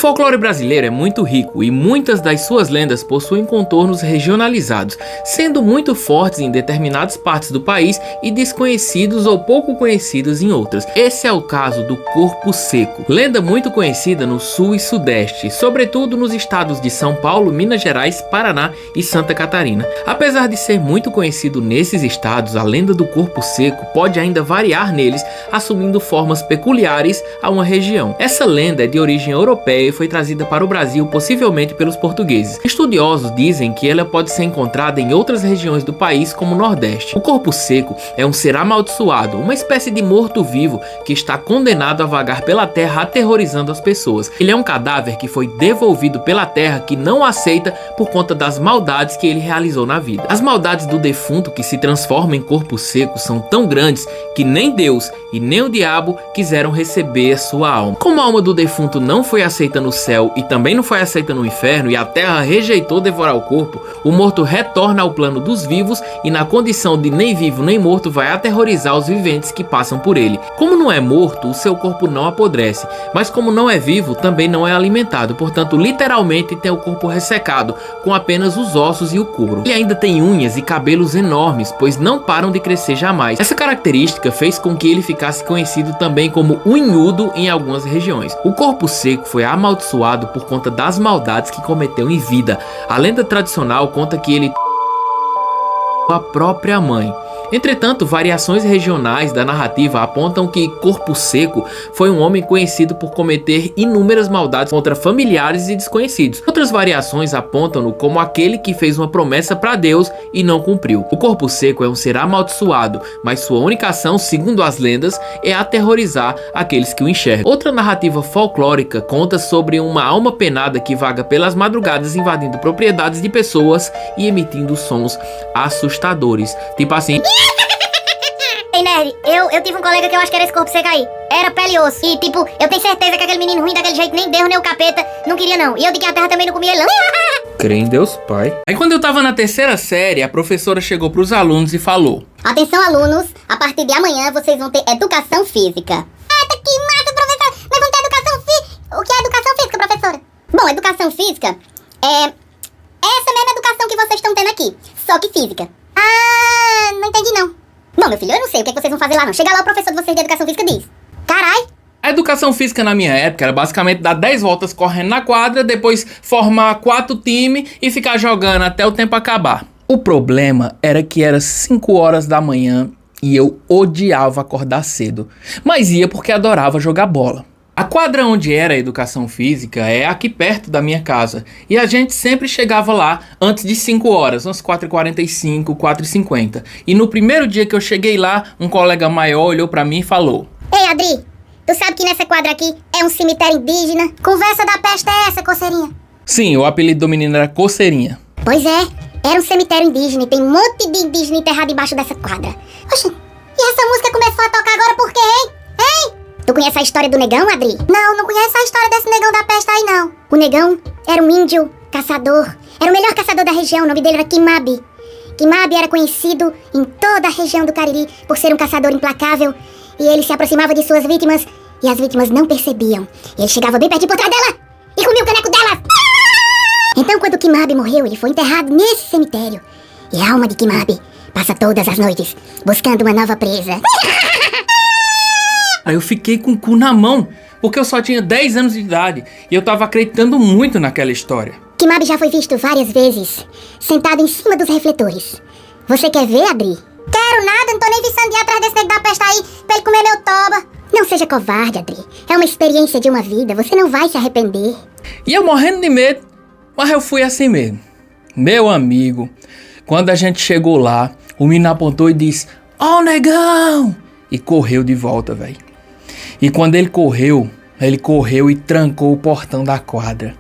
folclore brasileiro é muito rico e muitas das suas lendas possuem contornos regionalizados, sendo muito fortes em determinadas partes do país e desconhecidos ou pouco conhecidos em outras. Esse é o caso do Corpo Seco, lenda muito conhecida no sul e sudeste, sobretudo nos estados de São Paulo, Minas Gerais, Paraná e Santa Catarina. Apesar de ser muito conhecido nesses estados, a lenda do Corpo Seco pode ainda variar neles, assumindo formas peculiares a uma região. Essa lenda é de origem europeia e foi trazida para o Brasil possivelmente pelos portugueses. Estudiosos dizem que ela pode ser encontrada em outras regiões do país, como o Nordeste. O Corpo Seco é um ser amaldiçoado, uma espécie de morto-vivo que está condenado a vagar pela terra aterrorizando as pessoas. Ele é um cadáver que foi devolvido pela terra, que não o aceita por conta das maldades que ele realizou na vida. As maldades do defunto que se transforma em corpo seco são tão grandes que nem Deus e nem o diabo quiseram receber a sua alma. Como a alma do defunto não foi aceita no céu e também não foi aceita no inferno, e a terra rejeitou devorar o corpo, o morto retorna ao plano dos vivos e, na condição de nem vivo nem morto, vai aterrorizar os viventes que passam por ele. Como não é morto, o seu corpo não apodrece, mas como não é vivo, também não é alimentado, portanto literalmente tem o corpo ressecado, com apenas os ossos e o couro. E ainda tem unhas e cabelos enormes, pois não param de crescer jamais. Essa característica fez com que ele ficasse conhecido também como unhudo em algumas regiões. O Corpo Seco foi amaldiçoado por conta das maldades que cometeu em vida. A lenda tradicional conta que ele a própria mãe. Entretanto, variações regionais da narrativa apontam que Corpo Seco foi um homem conhecido por cometer inúmeras maldades contra familiares e desconhecidos. Outras variações apontam-no como aquele que fez uma promessa para Deus e não cumpriu. O Corpo Seco é um ser amaldiçoado, mas sua única ação, segundo as lendas, é aterrorizar aqueles que o enxergam. Outra narrativa folclórica conta sobre uma alma penada que vaga pelas madrugadas invadindo propriedades de pessoas e emitindo sons assustadores, tipo assim. Ei, Nerd, eu tive um colega que eu acho que era esse corpo seco aí. Era pele e osso. E, tipo, eu tenho certeza que aquele menino ruim daquele jeito, nem Deus, nem o capeta, não queria não. E eu de que a terra também não comia ele não. Crê em Deus Pai. Aí quando eu tava na terceira série, a professora chegou pros alunos e falou: atenção, alunos, a partir de amanhã vocês vão ter educação física. Eita, que massa, professora! Nós vamos ter educação física. O que é educação física, professora? Bom, educação física é essa mesma educação que vocês estão tendo aqui, só que física. Ah, não entendi não. Bom, meu filho, eu não sei o que vocês vão fazer lá não. Chega lá, o professor de vocês de educação física diz: carai! A educação física na minha época era basicamente dar 10 voltas correndo na quadra, depois formar 4 times e ficar jogando até o tempo acabar. O problema era que era 5 horas da manhã e eu odiava acordar cedo, mas ia porque adorava jogar bola. A quadra onde era a educação física é aqui perto da minha casa, e a gente sempre chegava lá antes de 5 horas, umas 4h45, 4h50. E no primeiro dia que eu cheguei lá, um colega maior olhou pra mim e falou: ei, Adri, tu sabe que nessa quadra aqui é um cemitério indígena? Conversa da peste é essa, coceirinha? Sim, o apelido do menino era Coceirinha. Pois é, era um cemitério indígena e tem um monte de indígena enterrado embaixo dessa quadra. Oxi, e essa música começou a tocar agora por quê, hein? Hein? Tu conhece a história do negão, Adri? Não conheço a história desse negão da peste aí, não. O negão era um índio caçador. Era o melhor caçador da região, o nome dele era Quimabe. Quimabe era conhecido em toda a região do Cariri por ser um caçador implacável. E ele se aproximava de suas vítimas e as vítimas não percebiam. E ele chegava bem pertinho por trás dela e comia o caneco dela. Então, quando Quimabe morreu, ele foi enterrado nesse cemitério. E a alma de Quimabe passa todas as noites buscando uma nova presa. Aí eu fiquei com o cu na mão, porque eu só tinha 10 anos de idade e eu tava acreditando muito naquela história. Quimabe já foi visto várias vezes, sentado em cima dos refletores. Você quer ver, Adri? Quero nada, não tô nem viçando de ir atrás desse nego da peste aí pra ele comer meu toba. Não seja covarde, Adri. É uma experiência de uma vida, você não vai se arrepender. E eu morrendo de medo, mas eu fui assim mesmo. Meu amigo, quando a gente chegou lá, o menino apontou e disse: ó, negão! E correu de volta, velho. E quando ele correu e trancou o portão da quadra.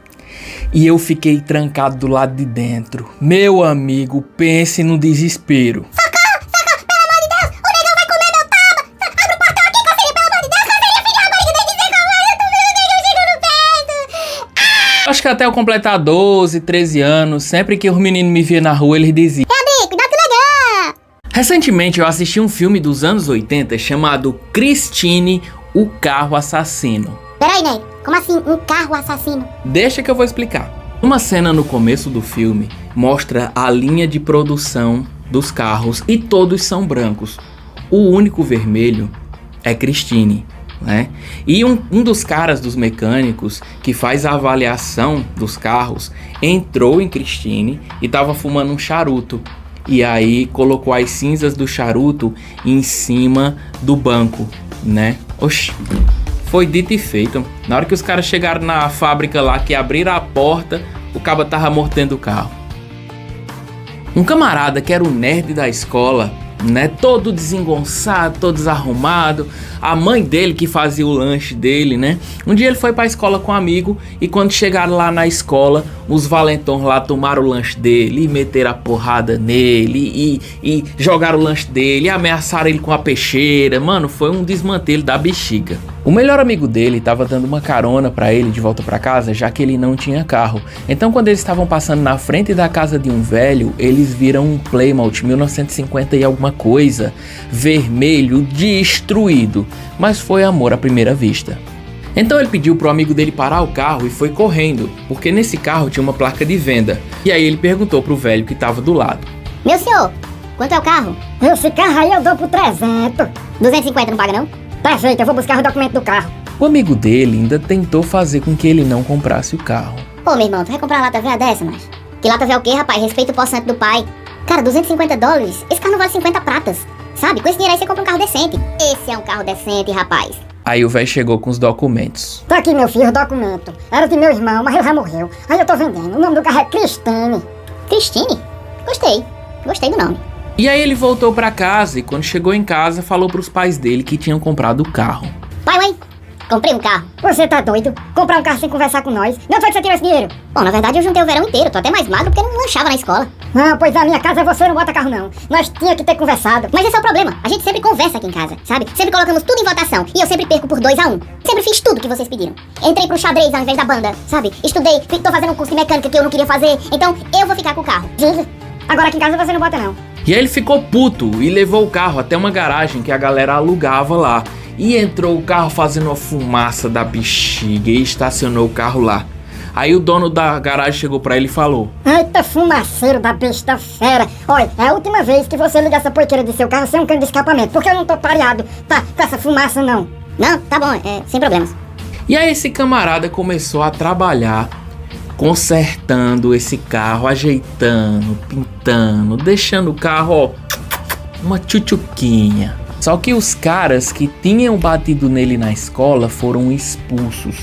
E eu fiquei trancado do lado de dentro. Meu amigo, pense no desespero. Socorro, pelo amor de Deus, o negão vai comer meu toba. Abre o portão aqui, Coceirinha, pelo amor de Deus, Coceirinha, filha da mãe, que nem dizer como é, eu tô vendo o negão chegando perto. Acho que até eu completar 12, 13 anos, sempre que os meninos me viam na rua, eles diziam: Adri, cuidado com o negão. Recentemente eu assisti um filme dos anos 80 chamado Christine, o Carro Assassino. Peraí, Ney, Como assim, um carro assassino? Deixa que eu vou explicar. Uma cena no começo do filme mostra a linha de produção dos carros e todos são brancos. O único vermelho é Christine, né? E um dos caras dos mecânicos que faz a avaliação dos carros entrou em Christine e estava fumando um charuto. E aí colocou as cinzas do charuto em cima do banco, né? Oxi, foi dito e feito. Na hora que os caras chegaram na fábrica lá, que abriram a porta, o caba tava morto dentro do carro. Um camarada que era o nerd da escola, né, todo desengonçado, todo desarrumado, a mãe dele que fazia o lanche dele, né, um dia ele foi pra escola com um amigo e quando chegaram lá na escola, os valentões lá tomaram o lanche dele e meteram a porrada nele e jogaram o lanche dele e ameaçaram ele com a peixeira. Mano, foi um desmantelo da bexiga. O melhor amigo dele tava dando uma carona pra ele de volta pra casa, já que ele não tinha carro. Então quando eles estavam passando na frente da casa de um velho, eles viram um Plymouth 1950 e alguma coisa, vermelho, destruído. Mas foi amor à primeira vista. Então ele pediu pro amigo dele parar o carro e foi correndo, porque nesse carro tinha uma placa de venda. E aí ele perguntou pro velho que tava do lado: Meu senhor, quanto é o carro? Esse carro aí eu dou por 300. 250 não paga não? Perfeito, eu vou buscar o documento do carro. O amigo dele ainda tentou fazer com que ele não comprasse o carro. Ô meu irmão, tu vai comprar uma lata velha dessa, mas? Que lata velha é o quê, rapaz? Respeita o poçante do pai. Cara, 250 dólares? Esse carro não vale 50 pratas. Sabe? Com esse dinheiro aí você compra um carro decente. Esse é um carro decente, rapaz. Aí o velho chegou com os documentos. Tá aqui, meu filho, o documento. Era de meu irmão, mas ele já morreu. Aí eu tô vendendo. O nome do carro é Christine. Christine? Gostei. Gostei do nome. E aí ele voltou pra casa e quando chegou em casa falou pros pais dele que tinham comprado o carro. Pai, mãe, comprei um carro. Você tá doido? Comprar um carro sem conversar com nós? Não foi que você tirou esse dinheiro? Bom, na verdade eu juntei o verão inteiro. Tô até mais magro porque não lanchava na escola. Não, pois na minha casa você não bota carro não. Nós tinha que ter conversado. Mas esse é o problema. A gente sempre conversa aqui em casa, sabe? Sempre colocamos tudo em votação. E eu sempre perco por 2-1. Sempre fiz tudo que vocês pediram. Entrei pro xadrez ao invés da banda, sabe? Estudei, tô fazendo um curso de mecânica que eu não queria fazer. Então eu vou ficar com o carro. Diz. Agora aqui em casa você não bota não. E aí ele ficou puto e levou o carro até uma garagem que a galera alugava lá. E entrou o carro fazendo uma fumaça da bexiga e estacionou o carro lá. Aí o dono da garagem chegou pra ele e falou: Eita fumaceiro da besta fera. Olha, é a última vez que você liga essa poeira de seu carro sem um cano de escapamento, porque eu não tô pareado com essa fumaça não. Não, tá bom, sem problemas. E aí esse camarada começou a trabalhar consertando esse carro, ajeitando, pintando, deixando o carro, ó, uma tchutchuquinha. Só que os caras que tinham batido nele na escola foram expulsos.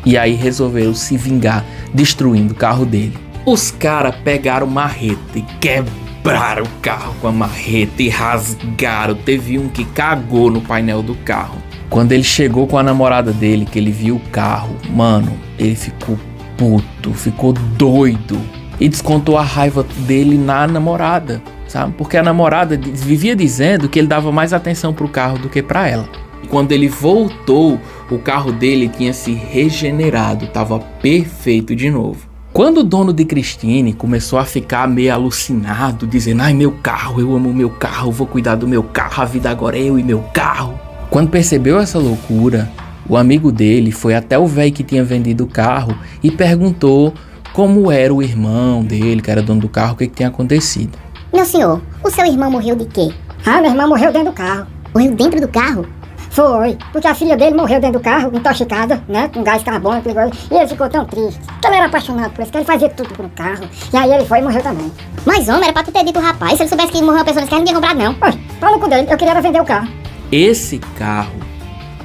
E aí resolveram se vingar, destruindo o carro dele. Os caras pegaram marreta e quebraram o carro com a marreta e rasgaram. Teve um que cagou no painel do carro. Quando ele chegou com a namorada dele, que ele viu o carro, mano, ele ficou puto, ficou doido e descontou a raiva dele na namorada, sabe? Porque a namorada vivia dizendo que ele dava mais atenção pro carro do que pra ela. E quando ele voltou, o carro dele tinha se regenerado, tava perfeito de novo. Quando o dono de Christine começou a ficar meio alucinado, dizendo: ai, meu carro, eu amo meu carro, vou cuidar do meu carro, a vida agora é eu e meu carro. Quando percebeu essa loucura, o amigo dele foi até o velho que tinha vendido o carro e perguntou como era o irmão dele, que era dono do carro, o que tinha acontecido. Meu senhor, o seu irmão morreu de quê? Ah, meu irmão morreu dentro do carro. Morreu dentro do carro? Foi, porque a filha dele morreu dentro do carro, intoxicada, né, com gás carbônico, e ele ficou tão triste, que ele era apaixonado por isso, que ele fazia tudo por um carro, e aí ele foi e morreu também. Mas homem, era pra tu ter dito, rapaz, se ele soubesse que morreu uma pessoa nesse carro, não tinha comprado não. Poxa, pau no cu dele, eu queria era vender o carro. Esse carro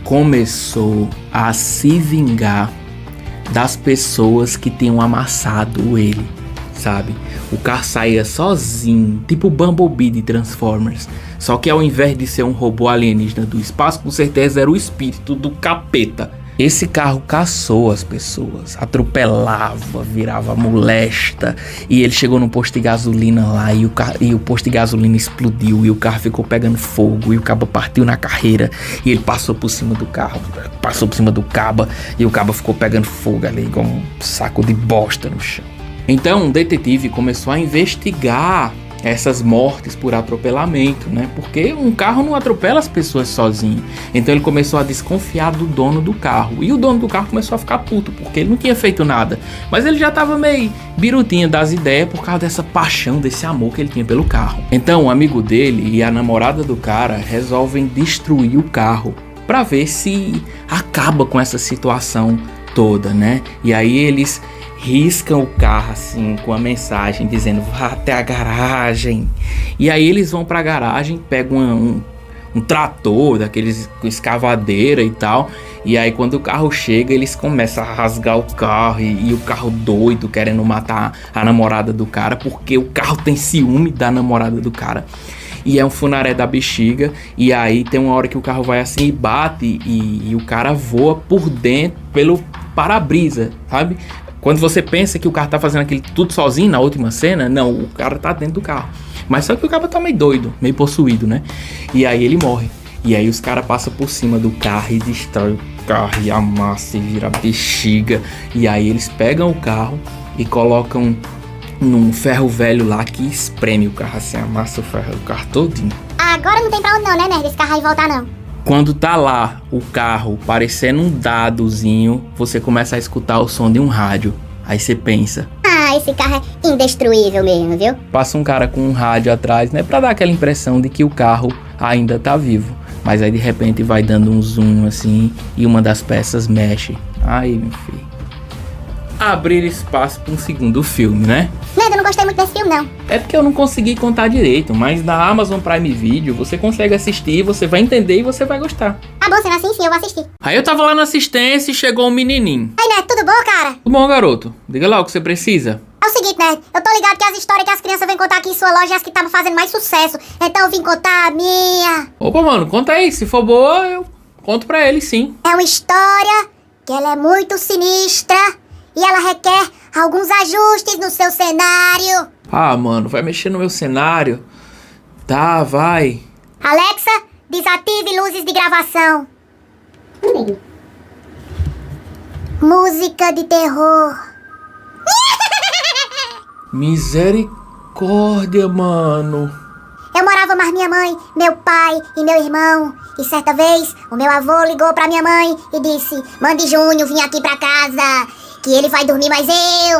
começou a se vingar das pessoas que tinham amassado ele, sabe? O carro saía sozinho, tipo o Bumblebee de Transformers. Só que ao invés de ser um robô alienígena do espaço, com certeza era o espírito do capeta. Esse carro caçou as pessoas, atropelava, virava molesta. E ele chegou no posto de gasolina lá e o posto de gasolina explodiu. E o carro ficou pegando fogo e o cabo partiu na carreira. E ele passou por cima do carro, passou por cima do cabo. E o cabo ficou pegando fogo ali, como um saco de bosta no chão. Então um detetive começou a investigar essas mortes por atropelamento, né? Porque um carro não atropela as pessoas sozinho. Então ele começou a desconfiar do dono do carro. E o dono do carro começou a ficar puto, porque ele não tinha feito nada. Mas ele já tava meio birutinho das ideias por causa dessa paixão, desse amor que ele tinha pelo carro. Então o amigo dele e a namorada do cara resolvem destruir o carro para ver se acaba com essa situação toda, né? E aí eles riscam o carro assim com a mensagem dizendo: vá até a garagem. E aí eles vão pra garagem, pegam um trator daqueles com escavadeira e tal. E aí quando o carro chega, eles começam a rasgar o carro e o carro doido querendo matar a namorada do cara, porque o carro tem ciúme da namorada do cara. E é um funaré da bexiga. E aí tem uma hora que o carro vai assim e bate e o cara voa por dentro pelo para-brisa, sabe? Quando você pensa que o carro tá fazendo aquilo tudo sozinho na última cena, não, o cara tá dentro do carro. Mas só que o cara tá meio doido, meio possuído, né? E aí ele morre. E aí os caras passam por cima do carro e destroem o carro e amassa e vira bexiga. E aí eles pegam o carro e colocam num ferro velho lá que espreme o carro assim, amassa o carro todinho. Agora não tem pra onde não, né, nerd? Esse carro aí voltar não. Quando tá lá o carro parecendo um dadozinho, você começa a escutar o som de um rádio. Aí você pensa: Ah, esse carro é indestruível mesmo, viu? passa um cara com um rádio atrás, né? Pra dar aquela impressão de que o carro ainda tá vivo. Mas aí de repente vai dando um zoom assim e uma das peças mexe. Aí, meu filho, abrir espaço para um segundo filme, né? Nerd, eu não gostei muito desse filme, não. É porque eu não consegui contar direito, mas na Amazon Prime Video você consegue assistir, você vai entender e você vai gostar. Ah, bom, sendo assim, sim, eu vou assistir. Aí eu tava lá na assistência e chegou um menininho. Aí, Nerd, tudo bom, cara? Tudo bom, garoto? Diga lá o que você precisa. É o seguinte, Nerd, eu tô ligado que as histórias que as crianças vêm contar aqui em sua loja é as que estavam fazendo mais sucesso. Então eu vim contar a minha. Opa, mano, conta aí. Se for boa, eu conto pra ele, sim. É uma história que ela é muito sinistra e ela requer alguns ajustes no seu cenário. Ah, mano, vai mexer no meu cenário? Tá, vai. Alexa, desative luzes de gravação. Música de terror. Misericórdia, mano. Eu morava mais minha mãe, meu pai e meu irmão. E certa vez, o meu avô ligou pra minha mãe e disse: mande Júnior vir aqui pra casa, que ele vai dormir mais eu.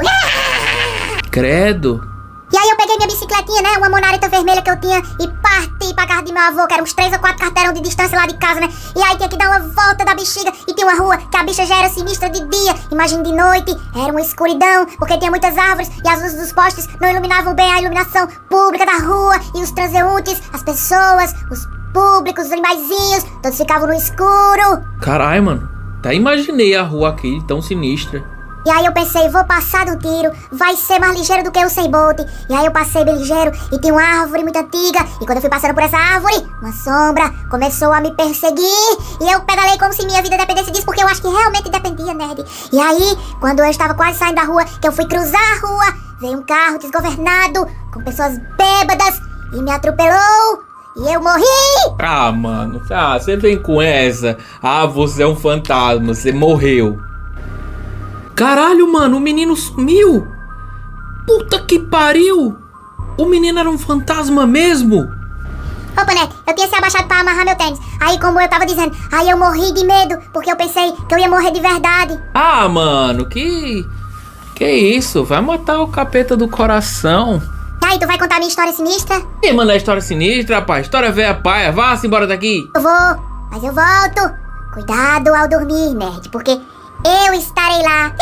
Credo. E aí eu peguei minha bicicletinha, né, uma monareta vermelha que eu tinha, e parti pra casa de meu avô, que era uns 3 ou 4 quarteirão de distância lá de casa, né. E aí tinha que dar uma volta da bexiga, e tinha uma rua que a bicha já era sinistra de dia. Imagine de noite, era uma escuridão, porque tinha muitas árvores, e as luzes dos postes não iluminavam bem a iluminação pública da rua. E os transeuntes, as pessoas, os públicos, os animaizinhos, todos ficavam no escuro. Caralho, mano. Até imaginei a rua aqui tão sinistra. E aí eu pensei, vou passar do tiro, vai ser mais ligeiro do que o Usain Bolt. E aí eu passei bem ligeiro e tinha uma árvore muito antiga. E quando eu fui passando por essa árvore, uma sombra começou a me perseguir. E eu pedalei como se minha vida dependesse disso, porque eu acho que realmente dependia, nerd. E aí, quando eu estava quase saindo da rua, que eu fui cruzar a rua, veio um carro desgovernado, com pessoas bêbadas, e me atropelou. E eu morri! Ah, mano. Ah, você vem com essa. Ah, você é um fantasma, você morreu. Caralho, mano, o menino sumiu. Puta que pariu. O menino era um fantasma mesmo. Opa, né? Eu tinha se abaixado pra amarrar meu tênis. Aí, como eu tava dizendo, aí eu morri de medo, porque eu pensei que eu ia morrer de verdade. Ah, mano, que isso? Vai matar o capeta do coração. E aí, tu vai contar a minha história sinistra? E, mano, é história sinistra, rapaz. História velha paia. Vá-se embora daqui. Eu vou, mas eu volto. Cuidado ao dormir, nerd, porque eu estarei lá.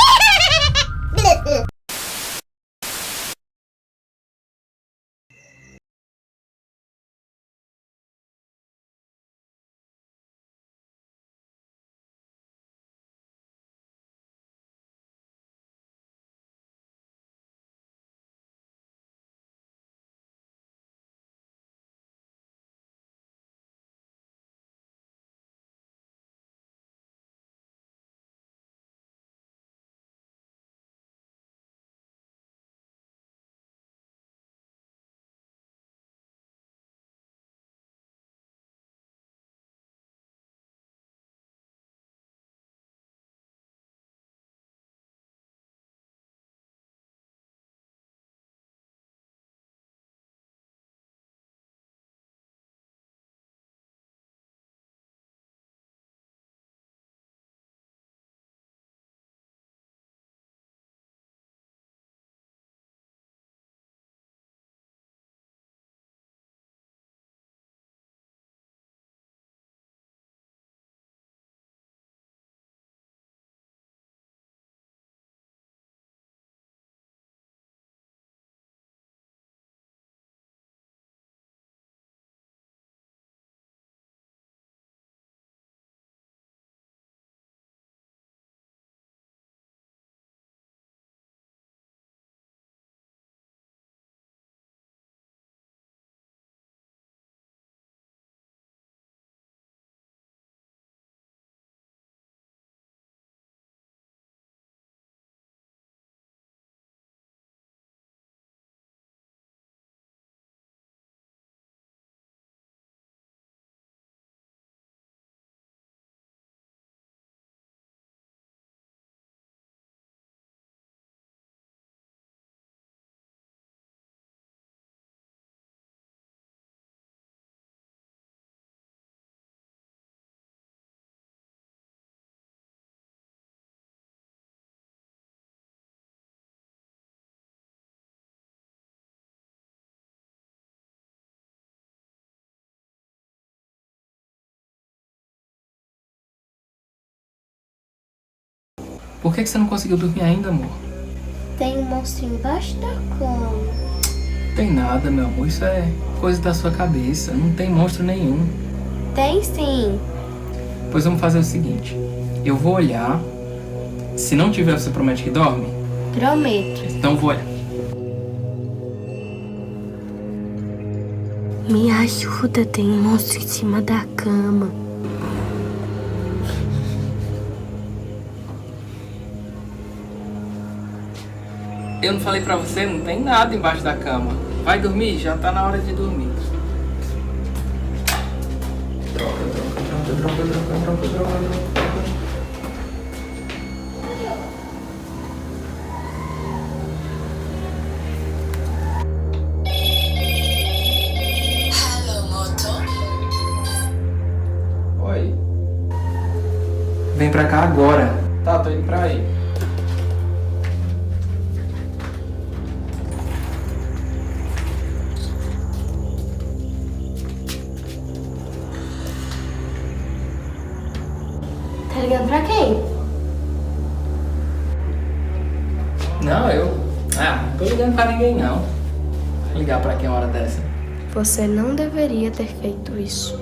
Por que você não conseguiu dormir ainda, amor? Tem um monstro embaixo da cama. Tem nada, meu amor. Isso é coisa da sua cabeça. Não tem monstro nenhum. Tem sim. Pois vamos fazer o seguinte. Eu vou olhar. Se não tiver, você promete que dorme? Prometo. Então vou olhar. Me ajuda, tem um monstro em cima da cama. Eu não falei pra você? Não tem nada embaixo da cama. Vai dormir? Já tá na hora de dormir. Droga. Oi. Vem pra cá agora. Tá, tô indo pra aí. Tá ligando pra quem? Não, eu... não tô ligando pra ninguém, não. Ligar pra quem uma hora dessa? Você não deveria ter feito isso.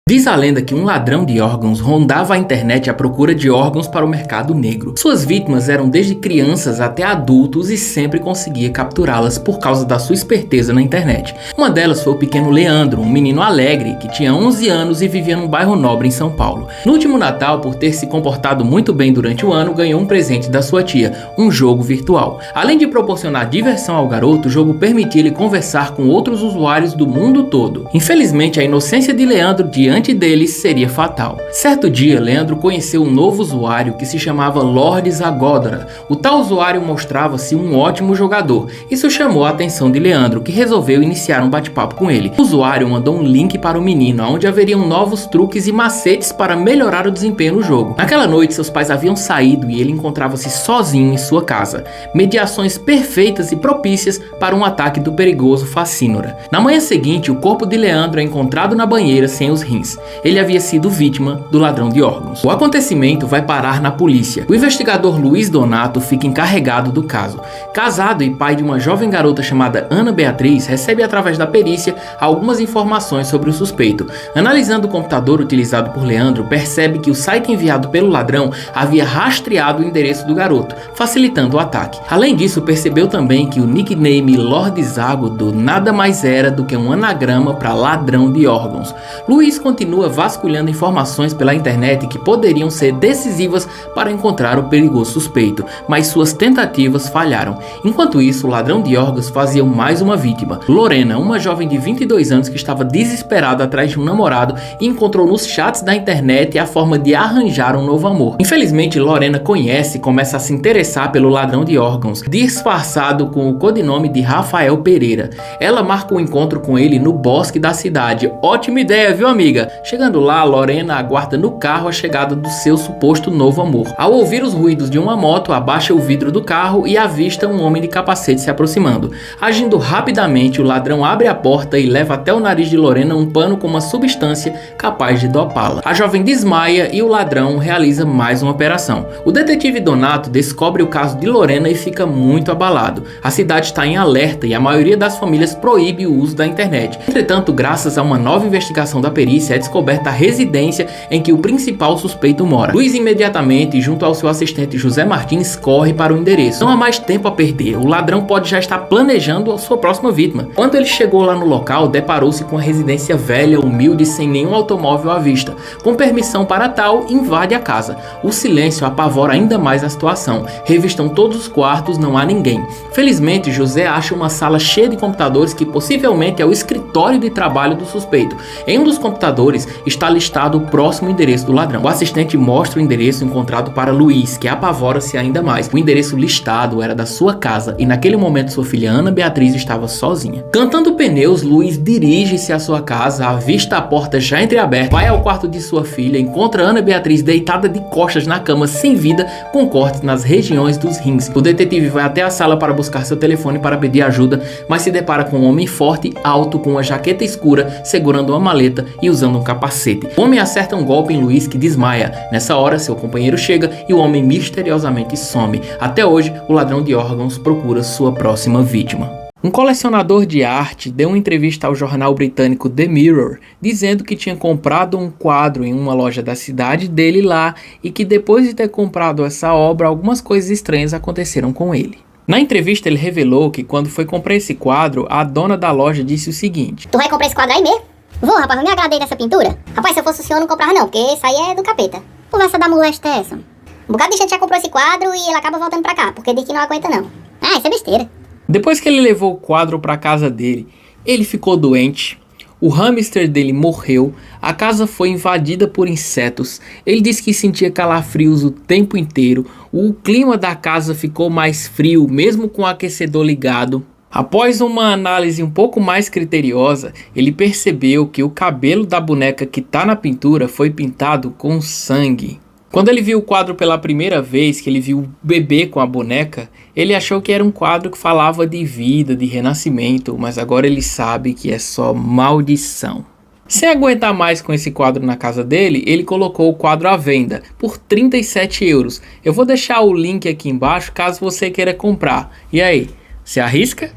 Diz a lenda que um ladrão de órgãos rondava a internet à procura de órgãos para o mercado negro. Suas vítimas eram desde crianças até adultos e sempre conseguia capturá-las por causa da sua esperteza na internet. Uma delas foi o pequeno Leandro, um menino alegre que tinha 11 anos e vivia num bairro nobre em São Paulo. No último Natal, por ter se comportado muito bem durante o ano, ganhou um presente da sua tia, um jogo virtual. Além de proporcionar diversão ao garoto, o jogo permitia ele conversar com outros usuários do mundo todo. Infelizmente, a inocência de Leandro diante deles seria fatal. Certo dia, Leandro conheceu um novo usuário que se chamava Lord Zagodra. O tal usuário mostrava-se um ótimo jogador. Isso chamou a atenção de Leandro, que resolveu iniciar um bate-papo com ele. O usuário mandou um link para o menino, onde haveriam novos truques e macetes para melhorar o desempenho no jogo. Naquela noite, seus pais haviam saído e ele encontrava-se sozinho em sua casa. Mediações perfeitas e propícias para um ataque do perigoso Facínora. Na manhã seguinte, o corpo de Leandro é encontrado na banheira sem os rins. Ele havia sido vítima do ladrão de órgãos. O acontecimento vai parar na polícia. O investigador Luiz Donato fica encarregado do caso. Casado e pai de uma jovem garota chamada Ana Beatriz, recebe através da perícia algumas informações sobre o suspeito. Analisando o computador utilizado por Leandro, percebe que o site enviado pelo ladrão havia rastreado o endereço do garoto, facilitando o ataque. Além disso, percebeu também que o nickname Lord Zagodo nada mais era do que um anagrama para ladrão de órgãos. Luiz continua vasculhando informações pela internet que poderiam ser decisivas para encontrar o perigoso suspeito, mas suas tentativas falharam. Enquanto isso, o ladrão de órgãos fazia mais uma vítima, Lorena, uma jovem de 22 anos que estava desesperada atrás de um namorado e encontrou nos chats da internet a forma de arranjar um novo amor. Infelizmente, Lorena conhece e começa a se interessar pelo ladrão de órgãos, disfarçado com o codinome de Rafael Pereira. Ela marca um encontro com ele no bosque da cidade. Ótima ideia, viu, amiga? Chegando lá, Lorena aguarda no carro a chegada do seu suposto novo amor. Ao ouvir os ruídos de uma moto, abaixa o vidro do carro e avista um homem de capacete se aproximando. Agindo rapidamente, o ladrão abre a porta e leva até o nariz de Lorena um pano com uma substância capaz de dopá-la. A jovem desmaia e o ladrão realiza mais uma operação. O detetive Donato descobre o caso de Lorena e fica muito abalado. A cidade está em alerta e a maioria das famílias proíbe o uso da internet. Entretanto, graças a uma nova investigação da perícia, é descoberta a residência em que o principal suspeito mora. Luiz imediatamente, junto ao seu assistente José Martins, corre para o endereço. Não há mais tempo a perder, o ladrão pode já estar planejando a sua próxima vítima. Quando ele chegou lá no local, deparou-se com uma residência velha, humilde, sem nenhum automóvel à vista. Com permissão para tal, invade a casa. O silêncio apavora ainda mais a situação. Revistam todos os quartos, não há ninguém. Felizmente, José acha uma sala cheia de computadores que possivelmente é o escritório de trabalho do suspeito. Em um dos computadores está listado o próximo endereço do ladrão. O assistente mostra o endereço encontrado para Luiz, que apavora-se ainda mais. O endereço listado era da sua casa e naquele momento sua filha Ana Beatriz estava sozinha. Cantando pneus, Luiz dirige-se à sua casa, avista a porta já entreaberta, vai ao quarto de sua filha, encontra Ana Beatriz deitada de costas na cama sem vida, com cortes nas regiões dos rins. O detetive vai até a sala para buscar seu telefone para pedir ajuda, mas se depara com um homem forte, alto, com uma jaqueta escura, segurando uma maleta e usando um capacete. O homem acerta um golpe em Luiz, que desmaia. Nessa hora, seu companheiro chega e o homem misteriosamente some. Até hoje, o ladrão de órgãos procura sua próxima vítima. Um colecionador de arte deu uma entrevista ao jornal britânico The Mirror, dizendo que tinha comprado um quadro em uma loja da cidade dele lá e que depois de ter comprado essa obra, algumas coisas estranhas aconteceram com ele. Na entrevista, ele revelou que quando foi comprar esse quadro, a dona da loja disse o seguinte: Tu vai comprar esse quadro aí mesmo? Vou, rapaz, não me agradei dessa pintura. Rapaz, se eu fosse o senhor, não comprava não, porque isso aí é do capeta. Conversa da molesta é essa? Um bocado de gente já comprou esse quadro e ele acaba voltando pra cá, porque diz que não aguenta não. Ah, isso é besteira. Depois que ele levou o quadro para a casa dele, ele ficou doente, o hamster dele morreu, a casa foi invadida por insetos, ele disse que sentia calafrios o tempo inteiro, o clima da casa ficou mais frio, mesmo com o aquecedor ligado. Após uma análise um pouco mais criteriosa, ele percebeu que o cabelo da boneca que está na pintura foi pintado com sangue. Quando ele viu o quadro pela primeira vez, que ele viu o bebê com a boneca, ele achou que era um quadro que falava de vida, de renascimento, mas agora ele sabe que é só maldição. Sem aguentar mais com esse quadro na casa dele, ele colocou o quadro à venda por 37 €. Eu vou deixar o link aqui embaixo caso você queira comprar. E aí, se arrisca?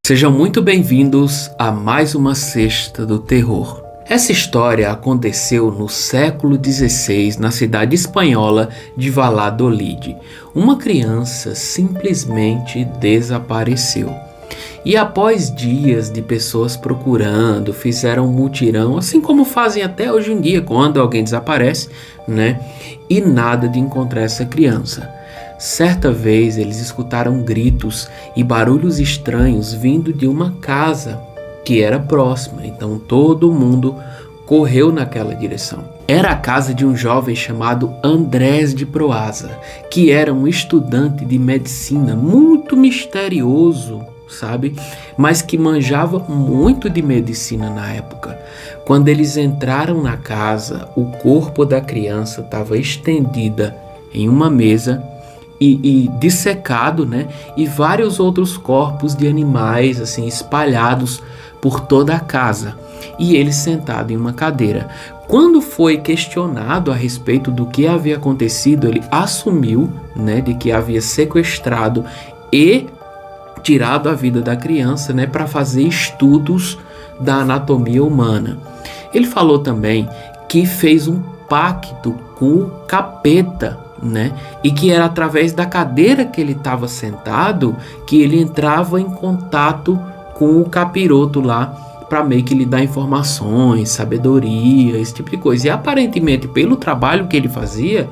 Sejam muito bem-vindos a mais uma Sexta do Terror. Essa história aconteceu no século XVI na cidade espanhola de Valladolid. Uma criança simplesmente desapareceu. E após dias de pessoas procurando, fizeram um mutirão, assim como fazem até hoje em dia quando alguém desaparece, né? E nada de encontrar essa criança. Certa vez eles escutaram gritos e barulhos estranhos vindo de uma casa que era próxima, então todo mundo correu naquela direção. Era a casa de um jovem chamado Andrés de Proaza, que era um estudante de medicina muito misterioso, sabe? Mas que manjava muito de medicina na época. Quando eles entraram na casa, o corpo da criança estava estendida em uma mesa e dissecado, né? E vários outros corpos de animais assim espalhados por toda a casa, e ele sentado em uma cadeira. Quando foi questionado a respeito do que havia acontecido, ele assumiu, né, de que havia sequestrado e tirado a vida da criança, né, para fazer estudos da anatomia humana. Ele falou também que fez um pacto com o capeta, né, e que era através da cadeira que ele estava sentado que ele entrava em contato com o capiroto lá para meio que lhe dar informações, sabedoria, esse tipo de coisa. E aparentemente, pelo trabalho que ele fazia,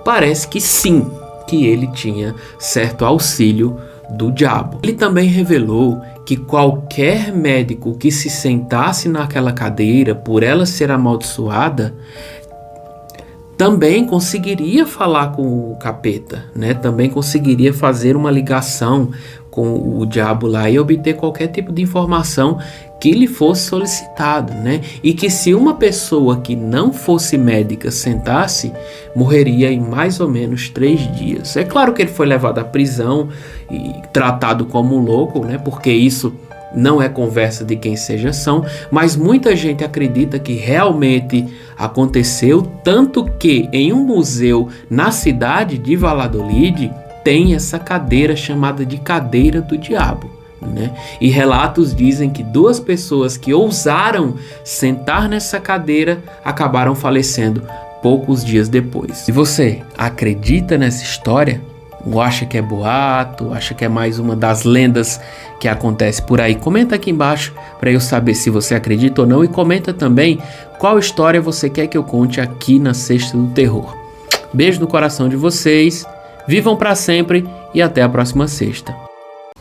parece que sim, que ele tinha certo auxílio do diabo. Ele também revelou que qualquer médico que se sentasse naquela cadeira, por ela ser amaldiçoada, também conseguiria falar com o capeta, né? Também conseguiria fazer uma ligação com o diabo lá e obter qualquer tipo de informação que lhe fosse solicitado, né? E que se uma pessoa que não fosse médica sentasse, morreria em mais ou menos 3 dias. É claro que ele foi levado à prisão e tratado como louco, né? Porque isso não é conversa de quem seja são, mas muita gente acredita que realmente aconteceu, tanto que em um museu na cidade de Valladolid tem essa cadeira chamada de cadeira do diabo, né? E relatos dizem que 2 pessoas que ousaram sentar nessa cadeira acabaram falecendo poucos dias depois. E você acredita nessa história? Ou acha que é boato? Acha que é mais uma das lendas que acontece por aí? Comenta aqui embaixo para eu saber se você acredita ou não. E comenta também qual história você quer que eu conte aqui na Sexta do Terror. Beijo no coração de vocês. Vivam para sempre e até a próxima sexta.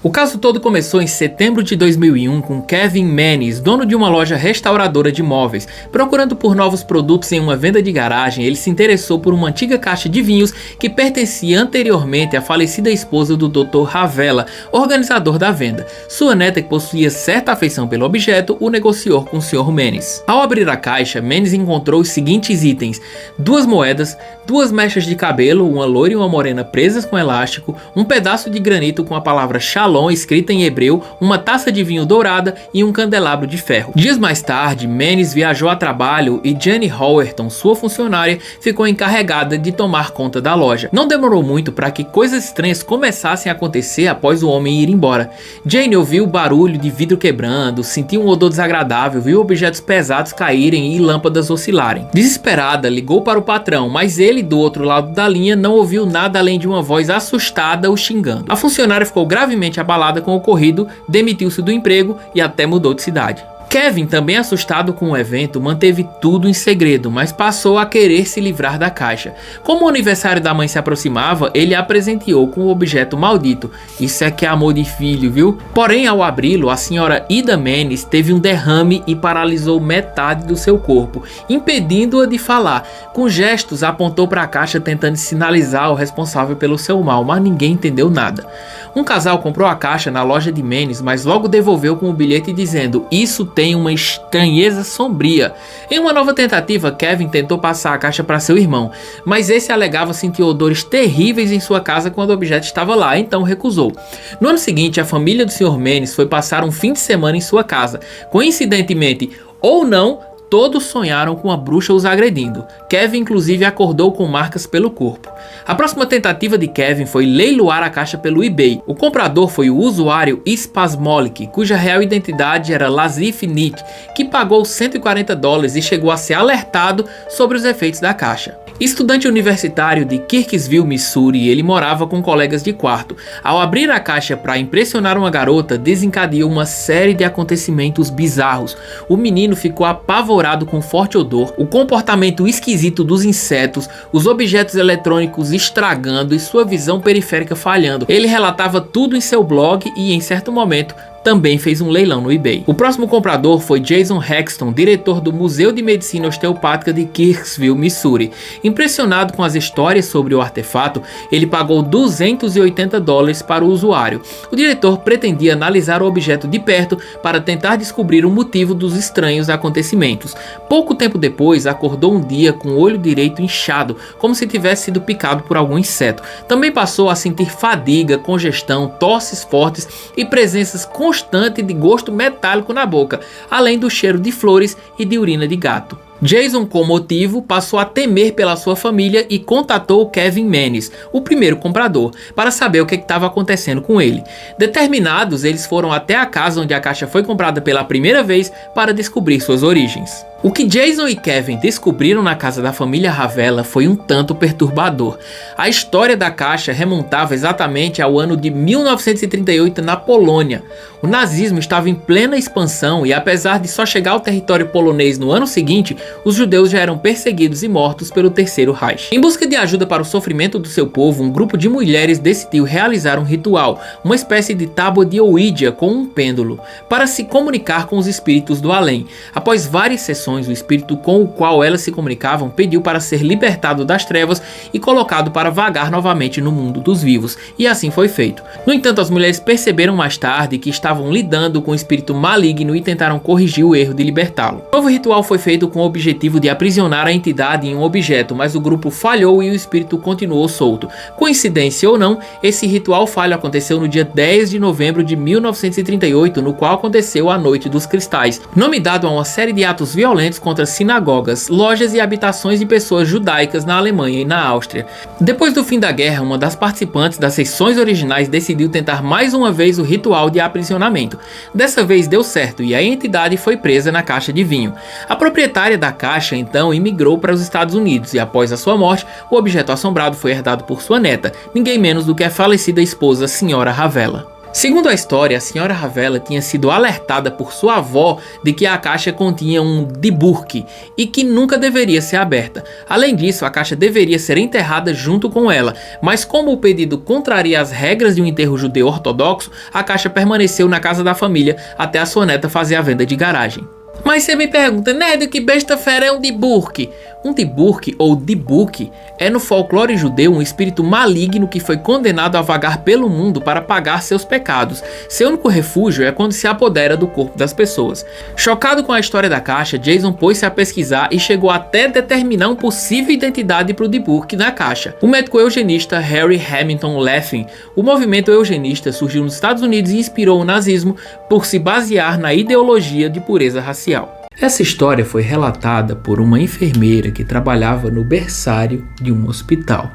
O caso todo começou em setembro de 2001 com Kevin Menes, dono de uma loja restauradora de móveis. Procurando por novos produtos em uma venda de garagem, ele se interessou por uma antiga caixa de vinhos que pertencia anteriormente à falecida esposa do Dr. Ravella, organizador da venda. Sua neta, que possuía certa afeição pelo objeto, o negociou com o Sr. Menes. Ao abrir a caixa, Menes encontrou os seguintes itens: 2 moedas, 2 mechas de cabelo, uma loira e uma morena presas com elástico, um pedaço de granito com a palavra Shalom escrita em hebreu, uma taça de vinho dourada e um candelabro de ferro. Dias mais tarde, Menes viajou a trabalho e Jenny Howerton, sua funcionária, ficou encarregada de tomar conta da loja. Não demorou muito para que coisas estranhas começassem a acontecer após o homem ir embora. Jane ouviu o barulho de vidro quebrando, sentiu um odor desagradável, viu objetos pesados caírem e lâmpadas oscilarem. Desesperada, ligou para o patrão, mas ele, do outro lado da linha, não ouviu nada além de uma voz assustada o xingando. A funcionária ficou gravemente abalada com o ocorrido, demitiu-se do emprego e até mudou de cidade. Kevin, também assustado com o evento, manteve tudo em segredo, mas passou a querer se livrar da caixa. Como o aniversário da mãe se aproximava, ele a presenteou com o objeto maldito. Isso é que é amor de filho, viu? Porém, ao abri-lo, a senhora Ida Menes teve um derrame e paralisou metade do seu corpo, impedindo-a de falar. Com gestos, apontou para a caixa tentando sinalizar o responsável pelo seu mal, mas ninguém entendeu nada. Um casal comprou a caixa na loja de Menes, mas logo devolveu com um bilhete dizendo: "Isso tem uma estranheza sombria." Em uma nova tentativa, Kevin tentou passar a caixa para seu irmão, mas esse alegava sentir odores terríveis em sua casa quando o objeto estava lá, então recusou. No ano seguinte, a família do Sr. Menes foi passar um fim de semana em sua casa. Coincidentemente ou não, todos sonharam com a bruxa os agredindo. Kevin inclusive acordou com marcas pelo corpo. A próxima tentativa de Kevin foi leiloar a caixa pelo eBay. O comprador foi o usuário Spasmolic, cuja real identidade era Lazif Nick, que pagou $140 e chegou a ser alertado sobre os efeitos da caixa. Estudante universitário de Kirksville, Missouri, ele morava com colegas de quarto. Ao abrir a caixa para impressionar uma garota, desencadeou uma série de acontecimentos bizarros. O menino ficou apavorado com forte odor, o comportamento esquisito dos insetos, os objetos eletrônicos estragando e sua visão periférica falhando. Ele relatava tudo em seu blog e, em certo momento, também fez um leilão no eBay. O próximo comprador foi Jason Hexton, diretor do Museu de Medicina Osteopática de Kirksville, Missouri. Impressionado com as histórias sobre o artefato, ele pagou $280 para o usuário. O diretor pretendia analisar o objeto de perto para tentar descobrir o motivo dos estranhos acontecimentos. Pouco tempo depois, acordou um dia com o olho direito inchado, como se tivesse sido picado por algum inseto. Também passou a sentir fadiga, congestão, tosses fortes e presenças constantes de gosto metálico na boca, além do cheiro de flores e de urina de gato. Jason, com motivo, passou a temer pela sua família e contatou Kevin Menes, o primeiro comprador, para saber o que estava acontecendo com ele. Determinados, eles foram até a casa onde a caixa foi comprada pela primeira vez para descobrir suas origens. O que Jason e Kevin descobriram na casa da família Ravella foi um tanto perturbador. A história da caixa remontava exatamente ao ano de 1938 na Polônia. O nazismo estava em plena expansão e, apesar de só chegar ao território polonês no ano seguinte, os judeus já eram perseguidos e mortos pelo Terceiro Reich. Em busca de ajuda para o sofrimento do seu povo, um grupo de mulheres decidiu realizar um ritual, uma espécie de tábua de Ouija com um pêndulo, para se comunicar com os espíritos do além. Após várias sessões, o espírito com o qual elas se comunicavam pediu para ser libertado das trevas e colocado para vagar novamente no mundo dos vivos, e assim foi feito. No entanto, as mulheres perceberam mais tarde que estavam lidando com um espírito maligno e tentaram corrigir o erro de libertá-lo. O novo ritual foi feito com o objetivo de aprisionar a entidade em um objeto, mas o grupo falhou e o espírito continuou solto. Coincidência ou não, esse ritual falho aconteceu no dia 10 de novembro de 1938, no qual aconteceu a Noite dos Cristais, nome dado a uma série de atos violentos violentos contra sinagogas, lojas e habitações de pessoas judaicas na Alemanha e na Áustria. Depois do fim da guerra, uma das participantes das sessões originais decidiu tentar mais uma vez o ritual de aprisionamento. Dessa vez deu certo e a entidade foi presa na caixa de vinho. A proprietária da caixa então imigrou para os Estados Unidos e após a sua morte, o objeto assombrado foi herdado por sua neta, ninguém menos do que a falecida esposa, Senhora Ravella. Segundo a história, a Senhora Ravella tinha sido alertada por sua avó de que a caixa continha um dibburque e que nunca deveria ser aberta. Além disso, a caixa deveria ser enterrada junto com ela, mas como o pedido contraria as regras de um enterro judeu ortodoxo, a caixa permaneceu na casa da família até a sua neta fazer a venda de garagem. Mas você me pergunta, Nerd, que besta fera é um dibburque? Um dibburque ou dibburque é no folclore judeu um espírito maligno que foi condenado a vagar pelo mundo para pagar seus pecados. Seu único refúgio é quando se apodera do corpo das pessoas. Chocado com a história da caixa, Jason pôs-se a pesquisar e chegou até determinar uma possível identidade para o dibburque na caixa. O médico eugenista Harry Hamilton Laffin. O movimento eugenista surgiu nos Estados Unidos e inspirou o nazismo por se basear na ideologia de pureza racial. Essa história foi relatada por uma enfermeira que trabalhava no berçário de um hospital.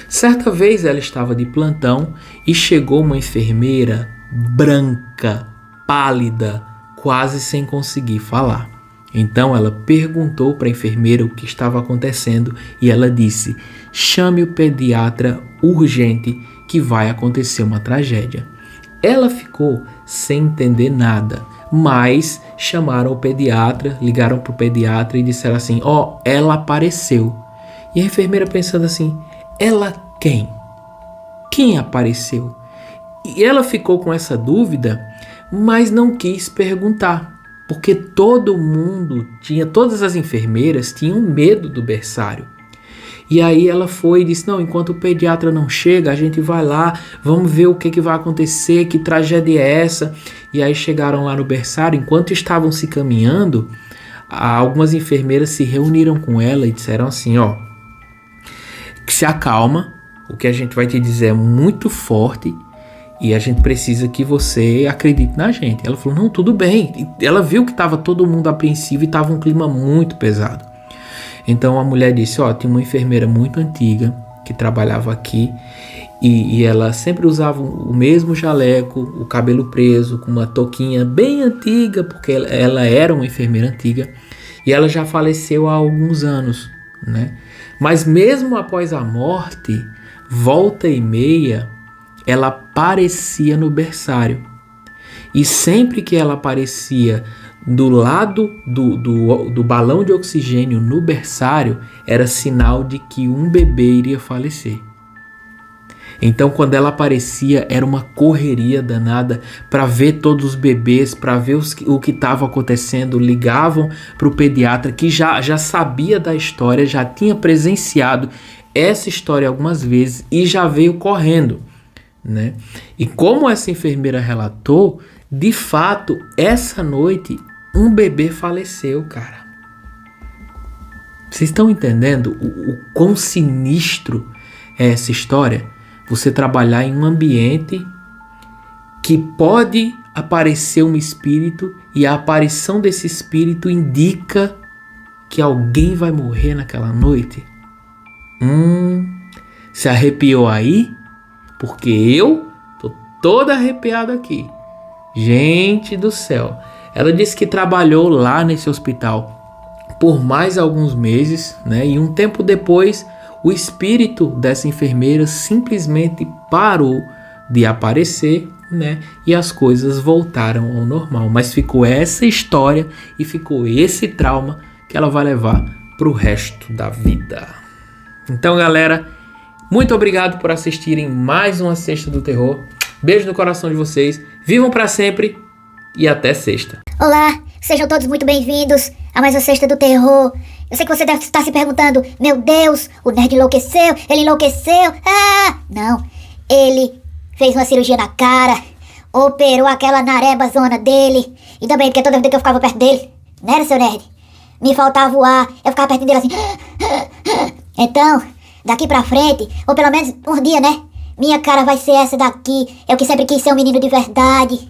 Certa vez ela estava de plantão e chegou uma enfermeira branca, pálida, quase sem conseguir falar. Então ela perguntou para a enfermeira o que estava acontecendo e ela disse: "Chame o pediatra urgente que vai acontecer uma tragédia." Ela ficou sem entender nada, mas chamaram o pediatra, ligaram para o pediatra e disseram assim: "Ó, ela apareceu." E a enfermeira pensando assim: "Ela quem? Quem apareceu?" E ela ficou com essa dúvida, mas não quis perguntar, porque todas as enfermeiras tinham medo do berçário. E aí ela foi e disse: "Não, enquanto o pediatra não chega, a gente vai lá, vamos ver o que vai acontecer, que tragédia é essa." E aí chegaram lá no berçário, enquanto estavam se caminhando, algumas enfermeiras se reuniram com ela e disseram assim: "Ó, se acalma, o que a gente vai te dizer é muito forte e a gente precisa que você acredite na gente." Ela falou: "Não, tudo bem." Ela viu que estava todo mundo apreensivo e estava um clima muito pesado. Então a mulher disse: "Ó, tinha uma enfermeira muito antiga que trabalhava aqui e ela sempre usava o mesmo jaleco, o cabelo preso, com uma touquinha bem antiga, porque ela era uma enfermeira antiga e ela já faleceu há alguns anos, né? Mas mesmo após a morte, volta e meia, ela aparecia no berçário. E sempre que ela aparecia do lado do balão de oxigênio no berçário, era sinal de que um bebê iria falecer. Então quando ela aparecia, era uma correria danada para ver todos os bebês, para ver o que estava acontecendo. Ligavam para o pediatra que já sabia da história, já tinha presenciado essa história algumas vezes e já veio correndo, né? E como essa enfermeira relatou, de fato, essa noite um bebê faleceu, cara. Vocês estão entendendo o quão sinistro é essa história? Você trabalhar em um ambiente que pode aparecer um espírito e a aparição desse espírito indica que alguém vai morrer naquela noite. Se arrepiou aí? Porque eu tô todo arrepiado aqui. Gente do céu. Ela disse que trabalhou lá nesse hospital por mais alguns meses, né? E um tempo depois, o espírito dessa enfermeira simplesmente parou de aparecer, né? E as coisas voltaram ao normal. Mas ficou essa história e ficou esse trauma que ela vai levar pro resto da vida. Então, galera, muito obrigado por assistirem mais uma Sexta do Terror. Beijo no coração de vocês. Vivam para sempre e até sexta. Olá, sejam todos muito bem-vindos a mais uma Sexta do Terror. Eu sei que você deve estar se perguntando: meu Deus, o nerd enlouqueceu, ele enlouqueceu. Não, ele fez uma cirurgia na cara, operou aquela nareba zona dele. E também porque toda vez que eu ficava perto dele, não era, seu nerd? Me faltava o ar, eu ficava perto dele assim. Então, daqui pra frente, ou pelo menos um dia, né? Minha cara vai ser essa daqui. Eu que sempre quis ser um menino de verdade.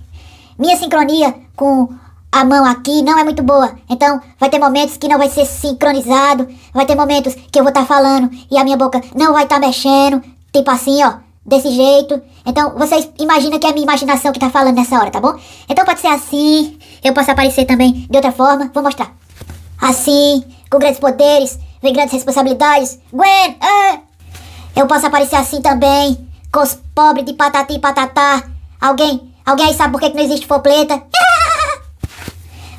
Minha sincronia com a mão aqui não é muito boa. Então vai ter momentos que não vai ser sincronizado. Vai ter momentos que eu vou estar falando e a minha boca não vai estar mexendo. Tipo assim, ó, desse jeito. Então vocês imaginam que é a minha imaginação que tá falando nessa hora, tá bom? Então pode ser assim. Eu posso aparecer também de outra forma. Vou mostrar. Assim, com grandes poderes, vem grandes responsabilidades. Gwen, eu posso aparecer assim também, com os pobres de patati e patatá. Alguém aí sabe por que não existe fopleta?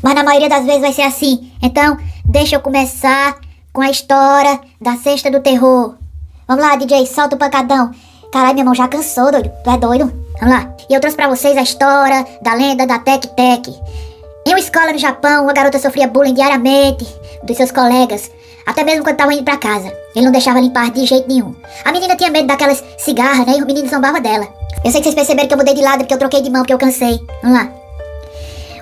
Mas na maioria das vezes vai ser assim. Então, deixa eu começar com a história da Sexta do Terror. Vamos lá, DJ, solta o pancadão. Caralho, meu irmão já cansou, doido. Tu é doido? Vamos lá. E eu trouxe pra vocês a história da lenda da Tek Tek. Em uma escola no Japão, uma garota sofria bullying diariamente dos seus colegas, até mesmo quando estava indo pra casa. Ele não deixava limpar de jeito nenhum. A menina tinha medo daquelas cigarras, né? E o menino zombava dela. Eu sei que vocês perceberam que eu mudei de lado porque eu troquei de mão, porque eu cansei. Vamos lá.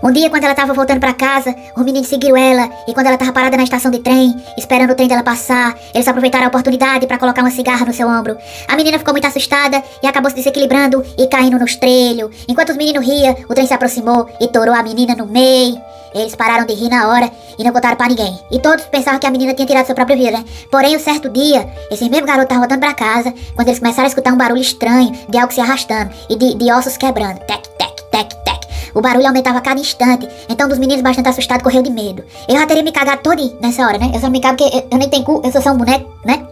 Um dia, quando ela tava voltando pra casa, os meninos seguiram ela, e quando ela tava parada na estação de trem, esperando o trem dela passar, eles aproveitaram a oportunidade pra colocar uma cigarra no seu ombro. A menina ficou muito assustada e acabou se desequilibrando e caindo nos trilhos. Enquanto os meninos riam, o trem se aproximou e torou a menina no meio. Eles pararam de rir na hora e não contaram pra ninguém. E todos pensavam que a menina tinha tirado sua própria vida, né? Porém, um certo dia, esse mesmo garoto tava voltando pra casa, quando eles começaram a escutar um barulho estranho de algo se arrastando e de ossos quebrando. Tec, tec, tec, tec. O barulho aumentava a cada instante, então um dos meninos bastante assustados correu de medo. Eu já teria me cagado todinho nessa hora, né? Eu só me cago porque eu nem tenho cu, eu sou só um boneco, né?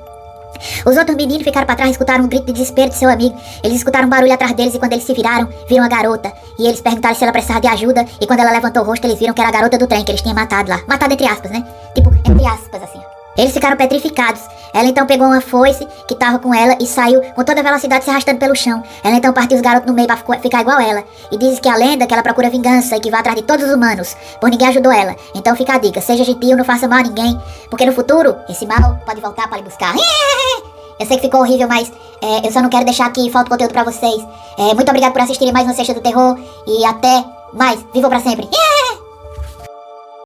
Os outros meninos ficaram pra trás e escutaram um grito de desespero de seu amigo. Eles escutaram um barulho atrás deles e quando eles se viraram, viram a garota. E eles perguntaram se ela precisava de ajuda e quando ela levantou o rosto, eles viram que era a garota do trem que eles tinham matado lá. Matado entre aspas, né? Tipo, entre aspas, assim. Eles ficaram petrificados. Ela então pegou uma foice que tava com ela e saiu com toda a velocidade se arrastando pelo chão. Ela então partiu os garotos no meio pra ficar igual ela. E diz que a lenda é que ela procura vingança e que vai atrás de todos os humanos, por ninguém ajudou ela. Então fica a dica, seja gentil, não faça mal a ninguém, porque no futuro, esse mal pode voltar pra lhe buscar. Eu sei que ficou horrível, mas eu só não quero deixar aqui falta conteúdo pra vocês. Muito obrigado por assistirem mais uma Sexta do Terror e até mais. Vivam pra sempre.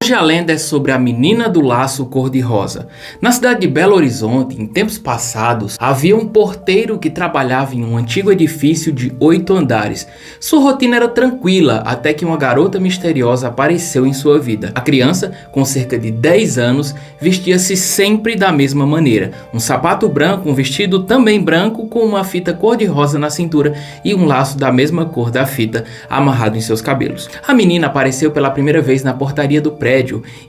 Hoje a lenda é sobre a menina do laço cor-de-rosa. Na cidade de Belo Horizonte, em tempos passados, havia um porteiro que trabalhava em um antigo edifício de 8 andares. Sua rotina era tranquila, até que uma garota misteriosa apareceu em sua vida. A criança, com cerca de 10 anos, vestia-se sempre da mesma maneira. Um sapato branco, um vestido também branco, com uma fita cor-de-rosa na cintura e um laço da mesma cor da fita amarrado em seus cabelos. A menina apareceu pela primeira vez na portaria do prédio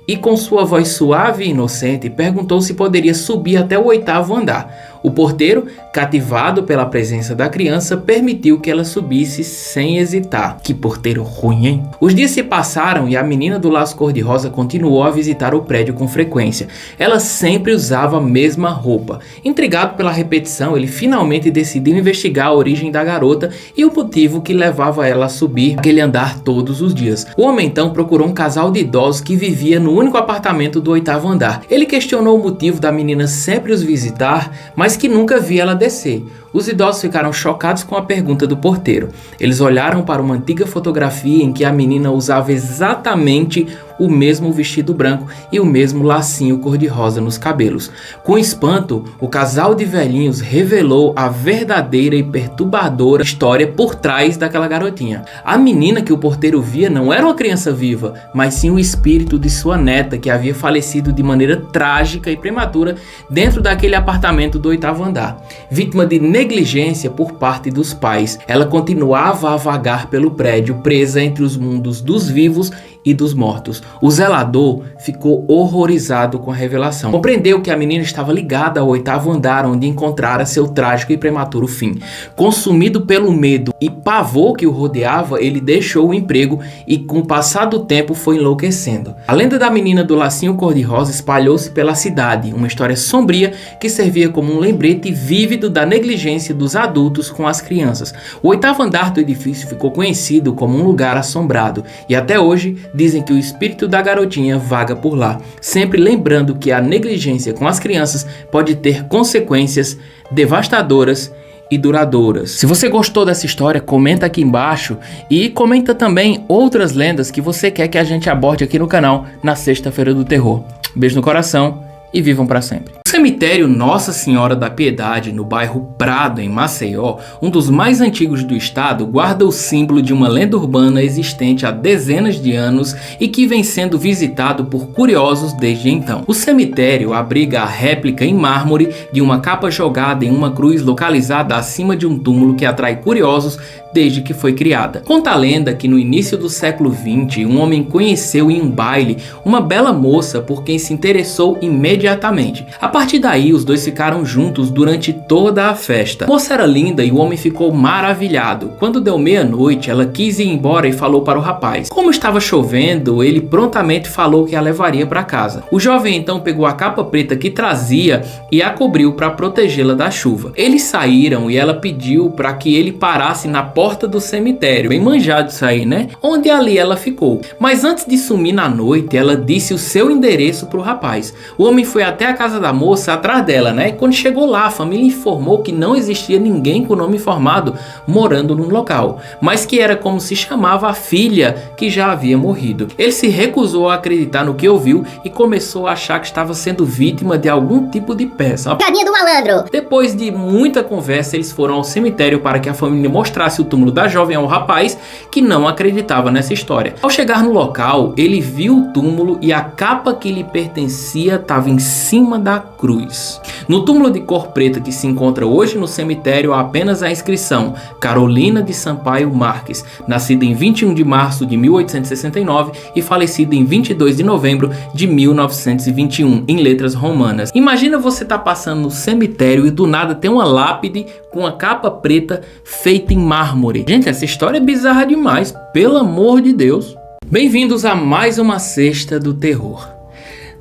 e com sua voz suave e inocente perguntou se poderia subir até o 8º andar. O porteiro, cativado pela presença da criança, permitiu que ela subisse sem hesitar. Que porteiro ruim, hein? Os dias se passaram e a menina do laço cor-de-rosa continuou a visitar o prédio com frequência. Ela sempre usava a mesma roupa. Intrigado pela repetição, ele finalmente decidiu investigar a origem da garota e o motivo que levava ela a subir aquele andar todos os dias. O homem então procurou um casal de idosos que vivia no único apartamento do 8º andar. Ele questionou o motivo da menina sempre os visitar, mas que nunca via ela descer. Os idosos ficaram chocados com a pergunta do porteiro. Eles olharam para uma antiga fotografia em que a menina usava exatamente o mesmo vestido branco e o mesmo lacinho cor-de-rosa nos cabelos. Com espanto, o casal de velhinhos revelou a verdadeira e perturbadora história por trás daquela garotinha. A menina que o porteiro via não era uma criança viva, mas sim o espírito de sua neta que havia falecido de maneira trágica e prematura dentro daquele apartamento do 8º andar. Vítima de negligência por parte dos pais, ela continuava a vagar pelo prédio, presa entre os mundos dos vivos e dos mortos. O zelador ficou horrorizado com a revelação. Compreendeu que a menina estava ligada ao 8º andar, onde encontrara seu trágico e prematuro fim. Consumido pelo medo e pavor que o rodeava, ele deixou o emprego e com o passar do tempo foi enlouquecendo. A lenda da menina do lacinho cor-de-rosa espalhou-se pela cidade, uma história sombria que servia como um lembrete vívido da negligência dos adultos com as crianças. O 8º andar do edifício ficou conhecido como um lugar assombrado e até hoje dizem que o espírito da garotinha vaga por lá, sempre lembrando que a negligência com as crianças pode ter consequências devastadoras e duradouras. Se você gostou dessa história, comenta aqui embaixo e comenta também outras lendas que você quer que a gente aborde aqui no canal na Sexta-feira do Terror. Beijo no coração e vivam para sempre. O cemitério Nossa Senhora da Piedade, no bairro Prado, em Maceió, um dos mais antigos do estado, guarda o símbolo de uma lenda urbana existente há dezenas de anos e que vem sendo visitado por curiosos desde então. O cemitério abriga a réplica em mármore de uma capa jogada em uma cruz localizada acima de um túmulo que atrai curiosos desde que foi criada. Conta a lenda que no início do século XX, um homem conheceu em um baile uma bela moça por quem se interessou imediatamente. A partir daí, os dois ficaram juntos durante toda a festa. A moça era linda e o homem ficou maravilhado. Quando deu meia-noite, ela quis ir embora e falou para o rapaz. Como estava chovendo, ele prontamente falou que a levaria para casa. O jovem então pegou a capa preta que trazia e a cobriu para protegê-la da chuva. Eles saíram e ela pediu para que ele parasse na porta do cemitério, bem manjado isso aí, né? Onde ali ela ficou. Mas antes de sumir na noite, ela disse o seu endereço pro rapaz. O homem foi até a casa da moça atrás dela, né? E quando chegou lá, a família informou que não existia ninguém com nome informado morando no local, mas que era como se chamava a filha que já havia morrido. Ele se recusou a acreditar no que ouviu e começou a achar que estava sendo vítima de algum tipo de peça. Cadinha do malandro! Depois de muita conversa, eles foram ao cemitério para que a família mostrasse o túmulo da jovem ao rapaz, que não acreditava nessa história. Ao chegar no local, ele viu o túmulo e a capa que lhe pertencia estava em cima da cruz. No túmulo de cor preta que se encontra hoje no cemitério há apenas a inscrição Carolina de Sampaio Marques, nascida em 21 de março de 1869 e falecida em 22 de novembro de 1921, em letras romanas. Imagina você tá passando no cemitério e do nada tem uma lápide com a capa preta feita em mármore. Gente, essa história é bizarra demais, pelo amor de Deus. Bem-vindos a mais uma Sexta do Terror.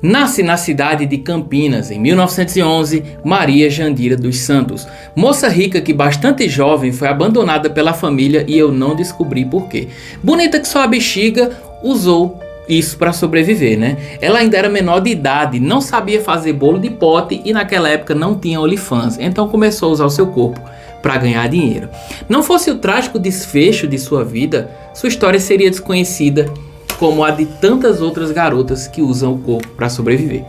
Nasce na cidade de Campinas, em 1911, Maria Jandira dos Santos, moça rica que bastante jovem foi abandonada pela família e eu não descobri porquê. Bonita que só a bexiga, usou isso para sobreviver, né? Ela ainda era menor de idade, não sabia fazer bolo de pote e naquela época não tinha OnlyFans, então começou a usar o seu corpo para ganhar dinheiro. Não fosse o trágico desfecho de sua vida, sua história seria desconhecida como a de tantas outras garotas que usam o corpo para sobreviver.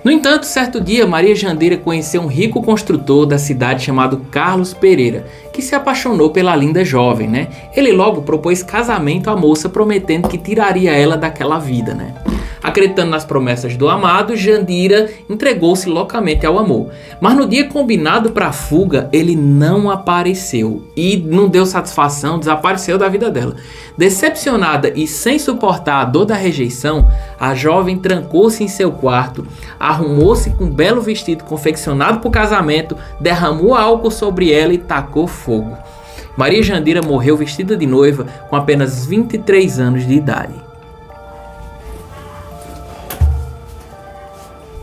No entanto, certo dia, Maria Jandira conheceu um rico construtor da cidade chamado Carlos Pereira, que se apaixonou pela linda jovem, né? Ele logo propôs casamento à moça, prometendo que tiraria ela daquela vida, né? Acreditando nas promessas do amado, Jandira entregou-se loucamente ao amor. Mas no dia combinado para a fuga, ele não apareceu e não deu satisfação, desapareceu da vida dela. Decepcionada e sem suportar a dor da rejeição, a jovem trancou-se em seu quarto, arrumou-se com um belo vestido confeccionado para o casamento, derramou álcool sobre ela e tacou fogo. Maria Jandira morreu vestida de noiva com apenas 23 anos de idade.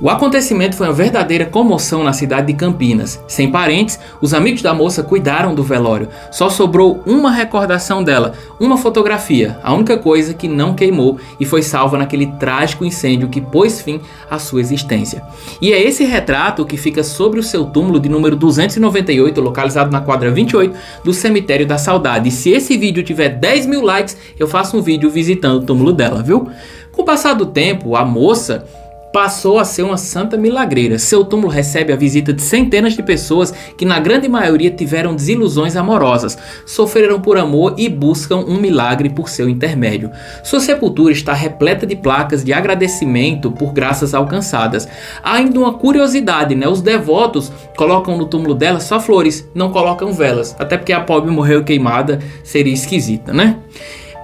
O acontecimento foi uma verdadeira comoção na cidade de Campinas. Sem parentes, os amigos da moça cuidaram do velório. Só sobrou uma recordação dela, uma fotografia, a única coisa que não queimou e foi salva naquele trágico incêndio que pôs fim à sua existência. E é esse retrato que fica sobre o seu túmulo de número 298, localizado na quadra 28 do Cemitério da Saudade. E se esse vídeo tiver 10 mil likes, eu faço um vídeo visitando o túmulo dela, viu? Com o passar do tempo, a moça passou a ser uma santa milagreira. Seu túmulo recebe a visita de centenas de pessoas que na grande maioria tiveram desilusões amorosas, sofreram por amor e buscam um milagre por seu intermédio. Sua sepultura está repleta de placas de agradecimento por graças alcançadas. Há ainda uma curiosidade, né? Os devotos colocam no túmulo dela só flores, não colocam velas, até porque a pobre morreu queimada, seria esquisita, né?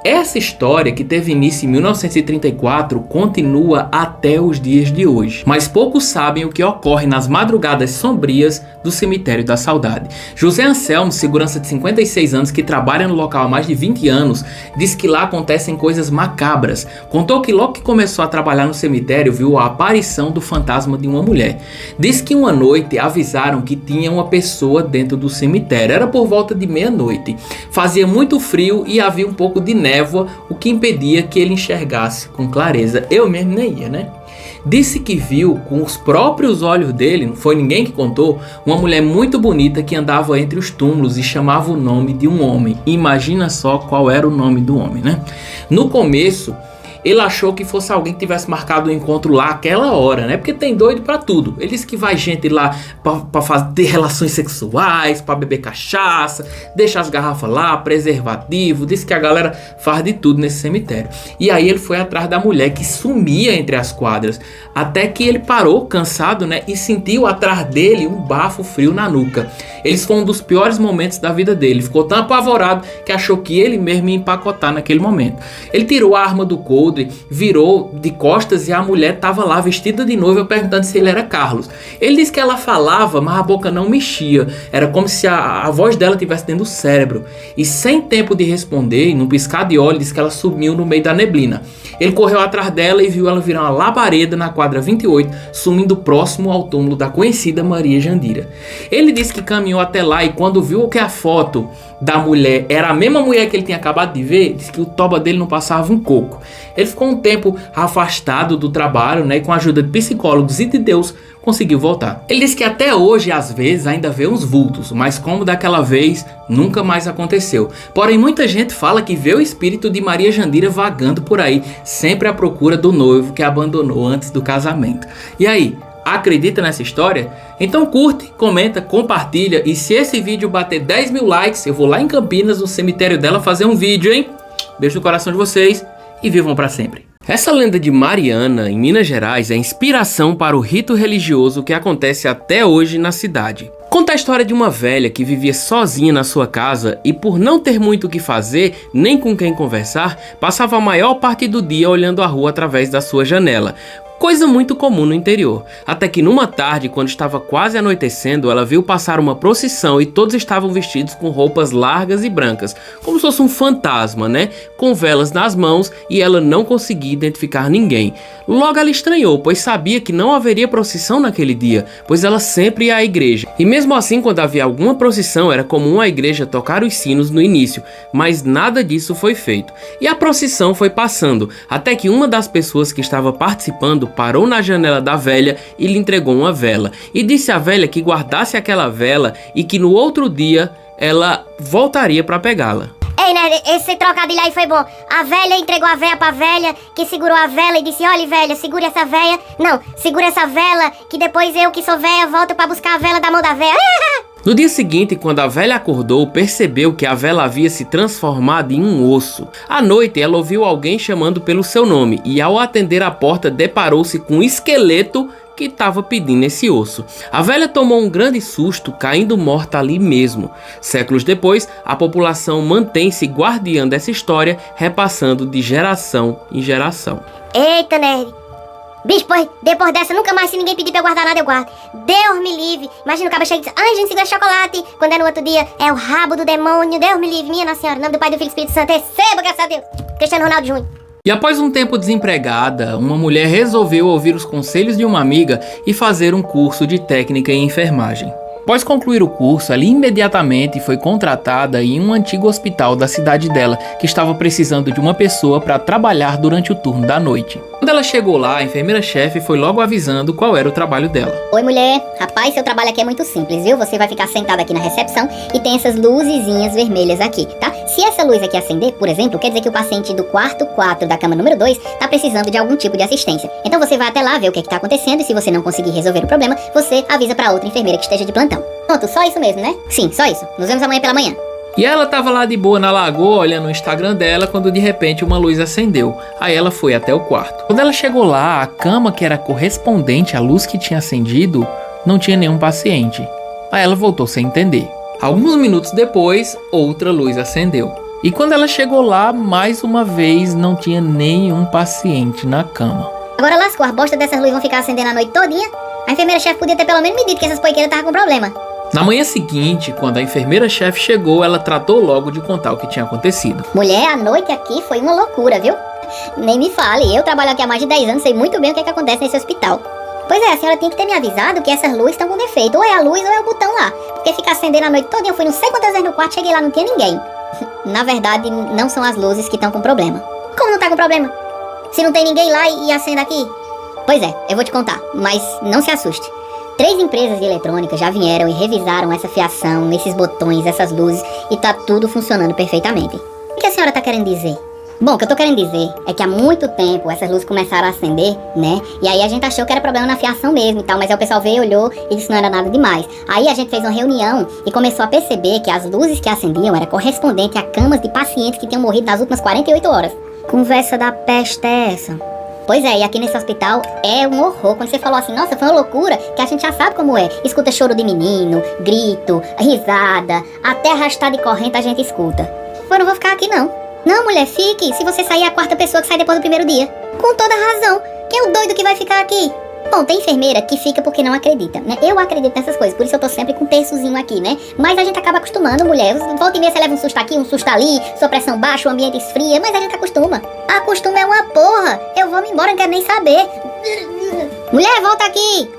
Essa história, que teve início em 1934, continua até os dias de hoje. Mas poucos sabem o que ocorre nas madrugadas sombrias do Cemitério da Saudade. José Anselmo, segurança de 56 anos que trabalha no local há mais de 20 anos, diz que lá acontecem coisas macabras. Contou que logo que começou a trabalhar no cemitério, viu a aparição do fantasma de uma mulher. Diz que uma noite avisaram que tinha uma pessoa dentro do cemitério. Era por volta de meia-noite. Fazia muito frio e havia um pouco de névoa, o que impedia que ele enxergasse com clareza. Eu mesmo nem ia, né? Disse que viu com os próprios olhos dele, não foi ninguém que contou, uma mulher muito bonita que andava entre os túmulos e chamava o nome de um homem. Imagina só qual era o nome do homem, né? No começo, ele achou que fosse alguém que tivesse marcado o encontro lá aquela hora, né? Porque tem doido pra tudo. Ele disse que vai gente lá pra fazer relações sexuais, pra beber cachaça, deixa as garrafas lá, preservativo. Disse que a galera faz de tudo nesse cemitério. E aí ele foi atrás da mulher que sumia entre as quadras, até que ele parou cansado, né? E sentiu atrás dele um bafo frio na nuca. Esse foi um dos piores momentos da vida dele. Ficou tão apavorado que achou que ele mesmo ia empacotar naquele momento. Ele tirou a arma do coldre, virou de costas e a mulher estava lá vestida de noiva perguntando se ele era Carlos. Ele disse que ela falava, mas a boca não mexia. Era como se a voz dela estivesse dentro do cérebro. E sem tempo de responder, num piscar de olhos, disse que ela sumiu no meio da neblina. Ele correu atrás dela e viu ela virar uma labareda na quadra 28, sumindo próximo ao túmulo da conhecida Maria Jandira. Ele disse que caminhou até lá e quando viu que a foto da mulher era a mesma mulher que ele tinha acabado de ver, disse que o toba dele não passava um coco. Ele ficou um tempo afastado do trabalho, né, e com a ajuda de psicólogos e de Deus conseguiu voltar. Ele disse que até hoje às vezes ainda vê uns vultos, mas como daquela vez nunca mais aconteceu. Porém muita gente fala que vê o espírito de Maria Jandira vagando por aí, sempre à procura do noivo que abandonou antes do casamento. E aí, acredita nessa história? Então curte, comenta, compartilha e se esse vídeo bater 10 mil likes, eu vou lá em Campinas, no cemitério dela, fazer um vídeo, hein? Beijo no coração de vocês e vivam para sempre. Essa lenda de Mariana, em Minas Gerais, é inspiração para o rito religioso que acontece até hoje na cidade. Conta a história de uma velha que vivia sozinha na sua casa e por não ter muito o que fazer, nem com quem conversar, passava a maior parte do dia olhando a rua através da sua janela. Coisa muito comum no interior, até que numa tarde, quando estava quase anoitecendo, ela viu passar uma procissão e todos estavam vestidos com roupas largas e brancas, como se fosse um fantasma, né? Com velas nas mãos e ela não conseguia identificar ninguém. Logo ela estranhou, pois sabia que não haveria procissão naquele dia, pois ela sempre ia à igreja. E mesmo assim, quando havia alguma procissão, era comum a igreja tocar os sinos no início, mas nada disso foi feito. E a procissão foi passando, até que uma das pessoas que estava participando parou na janela da velha e lhe entregou uma vela. E disse à velha que guardasse aquela vela e que no outro dia ela voltaria para pegá-la. Ei, né, esse trocadilho aí foi bom. A velha entregou a véia pra velha, que segurou a vela e disse: olha, velha, segura essa véia. Não, segura essa vela, que depois eu, que sou véia, volto pra buscar a vela da mão da véia. No dia seguinte, quando a velha acordou, percebeu que a vela havia se transformado em um osso. À noite, ela ouviu alguém chamando pelo seu nome e ao atender a porta, deparou-se com um esqueleto que estava pedindo esse osso. A velha tomou um grande susto, caindo morta ali mesmo. Séculos depois, a população mantém-se guardiã dessa história, repassando de geração em geração. Eita, nerd. Bicho, depois dessa, nunca mais, se ninguém pedir pra eu guardar nada, eu guardo. Deus me livre. Imagina o cabo chega e diz: ai, gente, segura chocolate. Quando é no outro dia, é o rabo do demônio. Deus me livre, minha Nossa Senhora. Em nome do Pai, do Filho e do Espírito Santo. Receba, graças a Deus. Cristiano Ronaldo Júnior. E após um tempo desempregada, uma mulher resolveu ouvir os conselhos de uma amiga e fazer um curso de técnica em enfermagem. Após concluir o curso, ela imediatamente foi contratada em um antigo hospital da cidade dela, que estava precisando de uma pessoa para trabalhar durante o turno da noite. Quando ela chegou lá, a enfermeira-chefe foi logo avisando qual era o trabalho dela. Oi, mulher. Rapaz, seu trabalho aqui é muito simples, viu? Você vai ficar sentada aqui na recepção e tem essas luzezinhas vermelhas aqui, tá? Se essa luz aqui acender, por exemplo, quer dizer que o paciente do quarto 4 da cama número 2 tá precisando de algum tipo de assistência. Então você vai até lá ver o que tá acontecendo e se você não conseguir resolver o problema, você avisa pra outra enfermeira que esteja de plantão. Pronto, só isso mesmo, né? Sim, só isso. Nos vemos amanhã pela manhã. E ela tava lá de boa na lagoa, olhando o Instagram dela, quando de repente uma luz acendeu. Aí ela foi até o quarto. Quando ela chegou lá, a cama que era correspondente à luz que tinha acendido, não tinha nenhum paciente. Aí ela voltou sem entender. Alguns minutos depois, outra luz acendeu. E quando ela chegou lá, mais uma vez, não tinha nenhum paciente na cama. Agora lascou, as bostas dessas luzes vão ficar acendendo a noite todinha. A enfermeira-chefe podia ter pelo menos me dito que essas poiqueiras estavam com problema. Na manhã seguinte, quando a enfermeira-chefe chegou, ela tratou logo de contar o que tinha acontecido. Mulher, a noite aqui foi uma loucura, viu? Nem me fale, eu trabalho aqui há mais de 10 anos, sei muito bem o que acontece nesse hospital. Pois é, a senhora tinha que ter me avisado que essas luzes estão com defeito. Ou é a luz ou é o botão lá. Porque ficar acendendo a noite toda, eu fui não sei quantas vezes no quarto, cheguei lá, não tinha ninguém. Na verdade, não são as luzes que estão com problema. Como não tá com problema? Se não tem ninguém lá e acende aqui? Pois é, eu vou te contar, mas não se assuste. 3 empresas de eletrônica já vieram e revisaram essa fiação, nesses botões, essas luzes, e tá tudo funcionando perfeitamente. O que a senhora tá querendo dizer? Bom, o que eu tô querendo dizer é que há muito tempo essas luzes começaram a acender, né? E aí a gente achou que era problema na fiação mesmo e tal, mas aí o pessoal veio, olhou e disse que não era nada demais. Aí a gente fez uma reunião e começou a perceber que as luzes que acendiam eram correspondentes a camas de pacientes que tinham morrido nas últimas 48 horas. Conversa da peste é essa? Pois é, e aqui nesse hospital é um horror. Quando você falou assim, nossa, foi uma loucura, que a gente já sabe como é. Escuta choro de menino, grito, risada, até arrastar de corrente a gente escuta. Eu não vou ficar aqui não. Não, mulher, fique. Se você sair, é a quarta pessoa que sai depois do primeiro dia. Com toda razão. Quem é o doido que vai ficar aqui? Bom, tem enfermeira que fica porque não acredita, né? Eu acredito nessas coisas, por isso eu tô sempre com um terçozinho aqui, né? Mas a gente acaba acostumando, mulher. Volta e meia você leva um susto aqui, um susto ali, sua pressão baixa, o ambiente esfria, mas a gente acostuma. Acostuma é uma porra. Eu vou me embora, não quero nem saber. Mulher, volta aqui.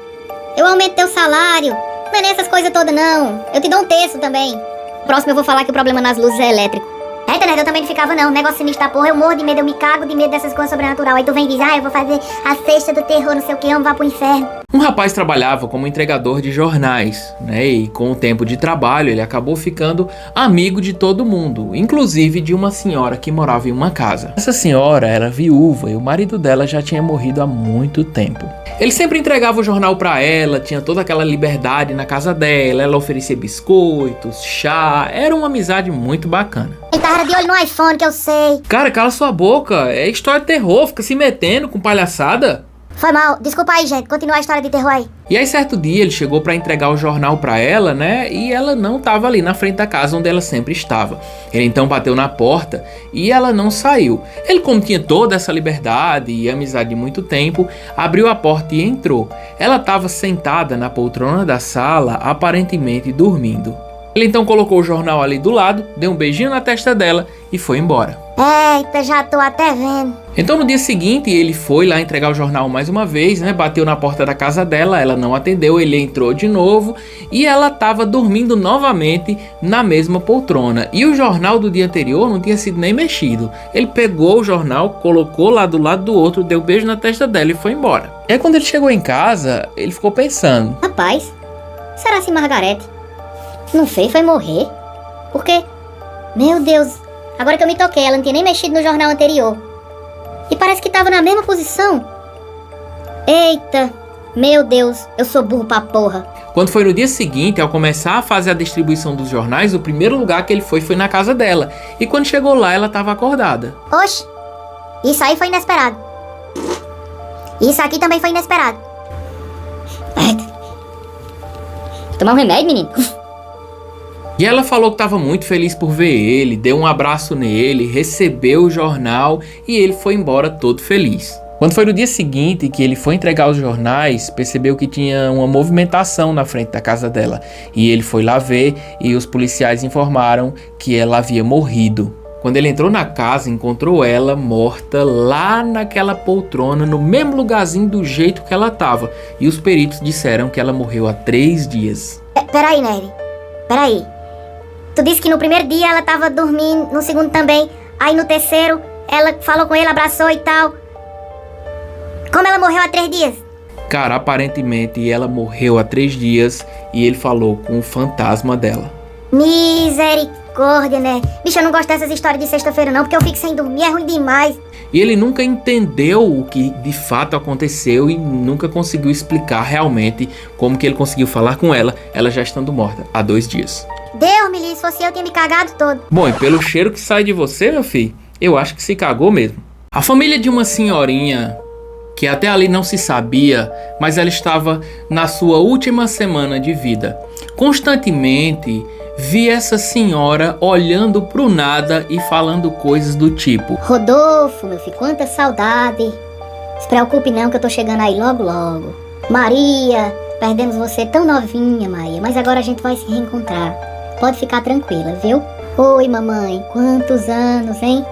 Eu aumento teu salário. Não é nessas coisas todas, não. Eu te dou um terço também. Próximo eu vou falar que o problema nas luzes é elétrico. Eita, né? Eu também não ficava não, negócio sinistro da porra, eu morro de medo, eu me cago de medo dessas coisas sobrenaturais. Aí tu vem e diz, eu vou fazer a cesta do terror, não sei o que, eu vou pro inferno. Um rapaz trabalhava como entregador de jornais, né? E com o tempo de trabalho ele acabou ficando amigo de todo mundo, inclusive de uma senhora que morava em uma casa. Essa senhora era viúva e o marido dela já tinha morrido há muito tempo. Ele sempre entregava o jornal pra ela, tinha toda aquela liberdade na casa dela, ela oferecia biscoitos, chá, era uma amizade muito bacana. Ele tava de olho no iPhone, que eu sei. Cara, cala sua boca, é história de terror, fica se metendo com palhaçada. Foi mal, desculpa aí, gente, continua a história de terror aí. E aí certo dia ele chegou pra entregar o jornal pra ela, né? E ela não tava ali na frente da casa onde ela sempre estava. Ele então bateu na porta e ela não saiu. Ele, como tinha toda essa liberdade e amizade de muito tempo, abriu a porta e entrou. Ela estava sentada na poltrona da sala, aparentemente dormindo. Ele então colocou o jornal ali do lado, deu um beijinho na testa dela e foi embora. Eita, já tô até vendo. Então no dia seguinte ele foi lá entregar o jornal mais uma vez, né? Bateu na porta da casa dela, ela não atendeu, ele entrou de novo e ela estava dormindo novamente na mesma poltrona. E o jornal do dia anterior não tinha sido nem mexido. Ele pegou o jornal, colocou lá do lado do outro, deu um beijo na testa dela e foi embora. E aí quando ele chegou em casa, ele ficou pensando: Rapaz, será assim Margarete não fez, foi morrer? Por quê? Meu Deus, agora que eu me toquei, ela não tinha nem mexido no jornal anterior. E parece que tava na mesma posição. Eita, meu Deus, eu sou burro pra porra. Quando foi no dia seguinte, ao começar a fazer a distribuição dos jornais, o primeiro lugar que ele foi na casa dela. E quando chegou lá, ela tava acordada. Oxe, isso aí foi inesperado. Isso aqui também foi inesperado. Tomar um remédio, menino? E ela falou que estava muito feliz por ver ele, deu um abraço nele, recebeu o jornal e ele foi embora todo feliz. Quando foi no dia seguinte que ele foi entregar os jornais, percebeu que tinha uma movimentação na frente da casa dela. E ele foi lá ver e os policiais informaram que ela havia morrido. Quando ele entrou na casa, encontrou ela morta lá naquela poltrona, no mesmo lugarzinho do jeito que ela estava. E os peritos disseram que ela morreu há 3 dias. Peraí, Nery, peraí. Tu disse que no primeiro dia ela tava dormindo, no segundo também. Aí no terceiro, ela falou com ele, abraçou e tal. Como ela morreu há 3 dias? Cara, aparentemente ela morreu há 3 dias e ele falou com o fantasma dela. Misericórdia, né? Bicho, eu não gosto dessas histórias de sexta-feira não, porque eu fico sem dormir, é ruim demais. E ele nunca entendeu o que de fato aconteceu e nunca conseguiu explicar realmente como que ele conseguiu falar com ela já estando morta há 2 dias. Deus me livre, se fosse eu tinha me cagado todo. Bom, e pelo cheiro que sai de você, meu filho, eu acho que se cagou mesmo. A família de uma senhorinha que até ali não se sabia, mas ela estava na sua última semana de vida. Constantemente vi essa senhora olhando pro nada e falando coisas do tipo: Rodolfo, meu filho, quanta saudade. Se preocupe não que eu tô chegando aí logo logo. Maria, perdemos você tão novinha, Maria, mas agora a gente vai se reencontrar. Pode ficar tranquila, viu? Oi, mamãe, quantos anos, hein?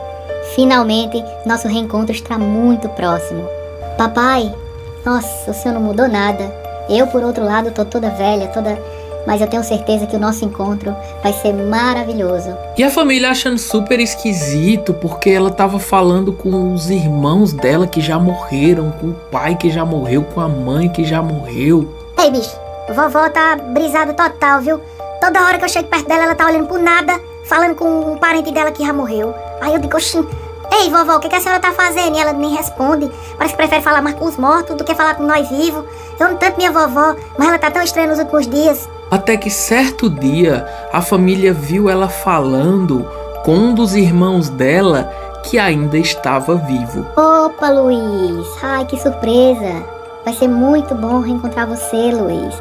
Finalmente, nosso reencontro está muito próximo. Papai, nossa, o senhor não mudou nada. Eu, por outro lado, tô toda velha, mas eu tenho certeza que o nosso encontro vai ser maravilhoso. E a família achando super esquisito, porque ela tava falando com os irmãos dela que já morreram, com o pai que já morreu, com a mãe que já morreu. Ei, bicho, vovó tá brisada total, viu? Toda hora que eu chego perto dela, ela tá olhando pro nada, falando com um parente dela que já morreu. Aí eu digo, oxi, Ei, vovó, o que a senhora tá fazendo? E ela nem responde. Parece que prefere falar mais com os mortos do que falar com nós vivos. Eu amo tanto minha vovó, mas ela tá tão estranha nos últimos dias. Até que certo dia, a família viu ela falando com um dos irmãos dela que ainda estava vivo. Opa, Luiz. Ai, que surpresa. Vai ser muito bom reencontrar você, Luiz.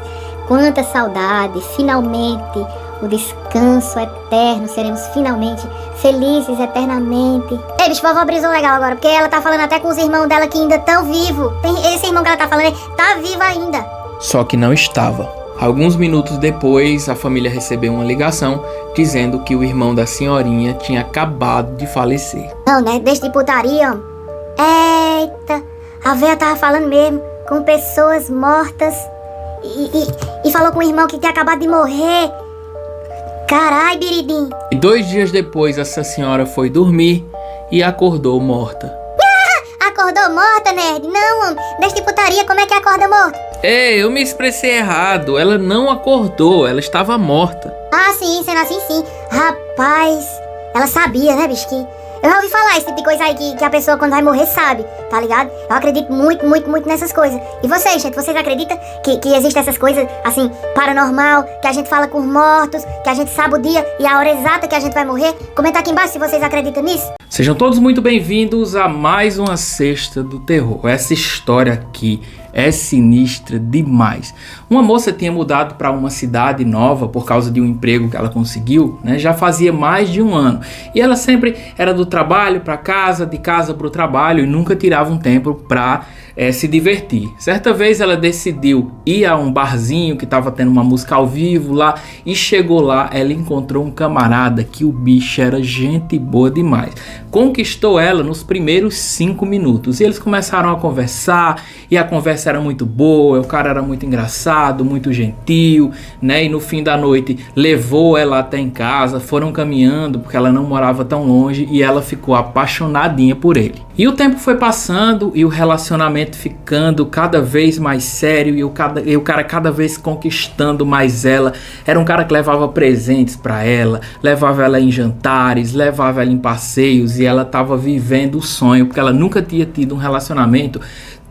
Quanta saudade. Finalmente, o descanso eterno. Seremos finalmente felizes eternamente. Ei, bicho, vovó brisou legal agora, porque ela tá falando até com os irmãos dela que ainda estão vivos. Esse irmão que ela tá falando tá vivo ainda. Só que não estava. Alguns minutos depois, a família recebeu uma ligação dizendo que o irmão da senhorinha tinha acabado de falecer. Não, né? Deixa de putaria, homem. Eita, a véia tava falando mesmo com pessoas mortas e falou com o irmão que tinha acabado de morrer. Carai, Biridim. E 2 dias depois, essa senhora foi dormir e acordou morta. Acordou morta, nerd? Não, homem. Deixa de putaria, como é que acorda morta? Eu me expressei errado. Ela não acordou, ela estava morta. Ah, sim, sendo assim, sim. Rapaz, ela sabia, né, bicho? Eu já ouvi falar esse tipo de coisa aí que a pessoa quando vai morrer sabe, tá ligado? Eu acredito muito, muito, muito nessas coisas. E vocês, gente, vocês acreditam que existem essas coisas, assim, paranormal, que a gente fala com os mortos, que a gente sabe o dia e a hora exata que a gente vai morrer? Comenta aqui embaixo se vocês acreditam nisso. Sejam todos muito bem-vindos a mais uma Sexta do Terror. Essa história aqui é sinistra demais. Uma moça tinha mudado para uma cidade nova por causa de um emprego que ela conseguiu, né? Já fazia mais de 1 ano. E ela sempre era do trabalho para casa, de casa para o trabalho e nunca tirava um tempo para se divertir. Certa vez ela decidiu ir a um barzinho que estava tendo uma música ao vivo lá e chegou lá, ela encontrou um camarada que o bicho era gente boa demais. Conquistou ela nos primeiros 5 minutos e eles começaram a conversar e a conversa era muito boa, o cara era muito engraçado, muito gentil, né? E no fim da noite levou ela até em casa, foram caminhando porque ela não morava tão longe e ela ficou apaixonadinha por ele. E o tempo foi passando e o relacionamento ficando cada vez mais sério e o cara cada vez conquistando mais ela. Era um cara que levava presentes para ela, levava ela em jantares, levava ela em passeios e ela estava vivendo o sonho porque ela nunca tinha tido um relacionamento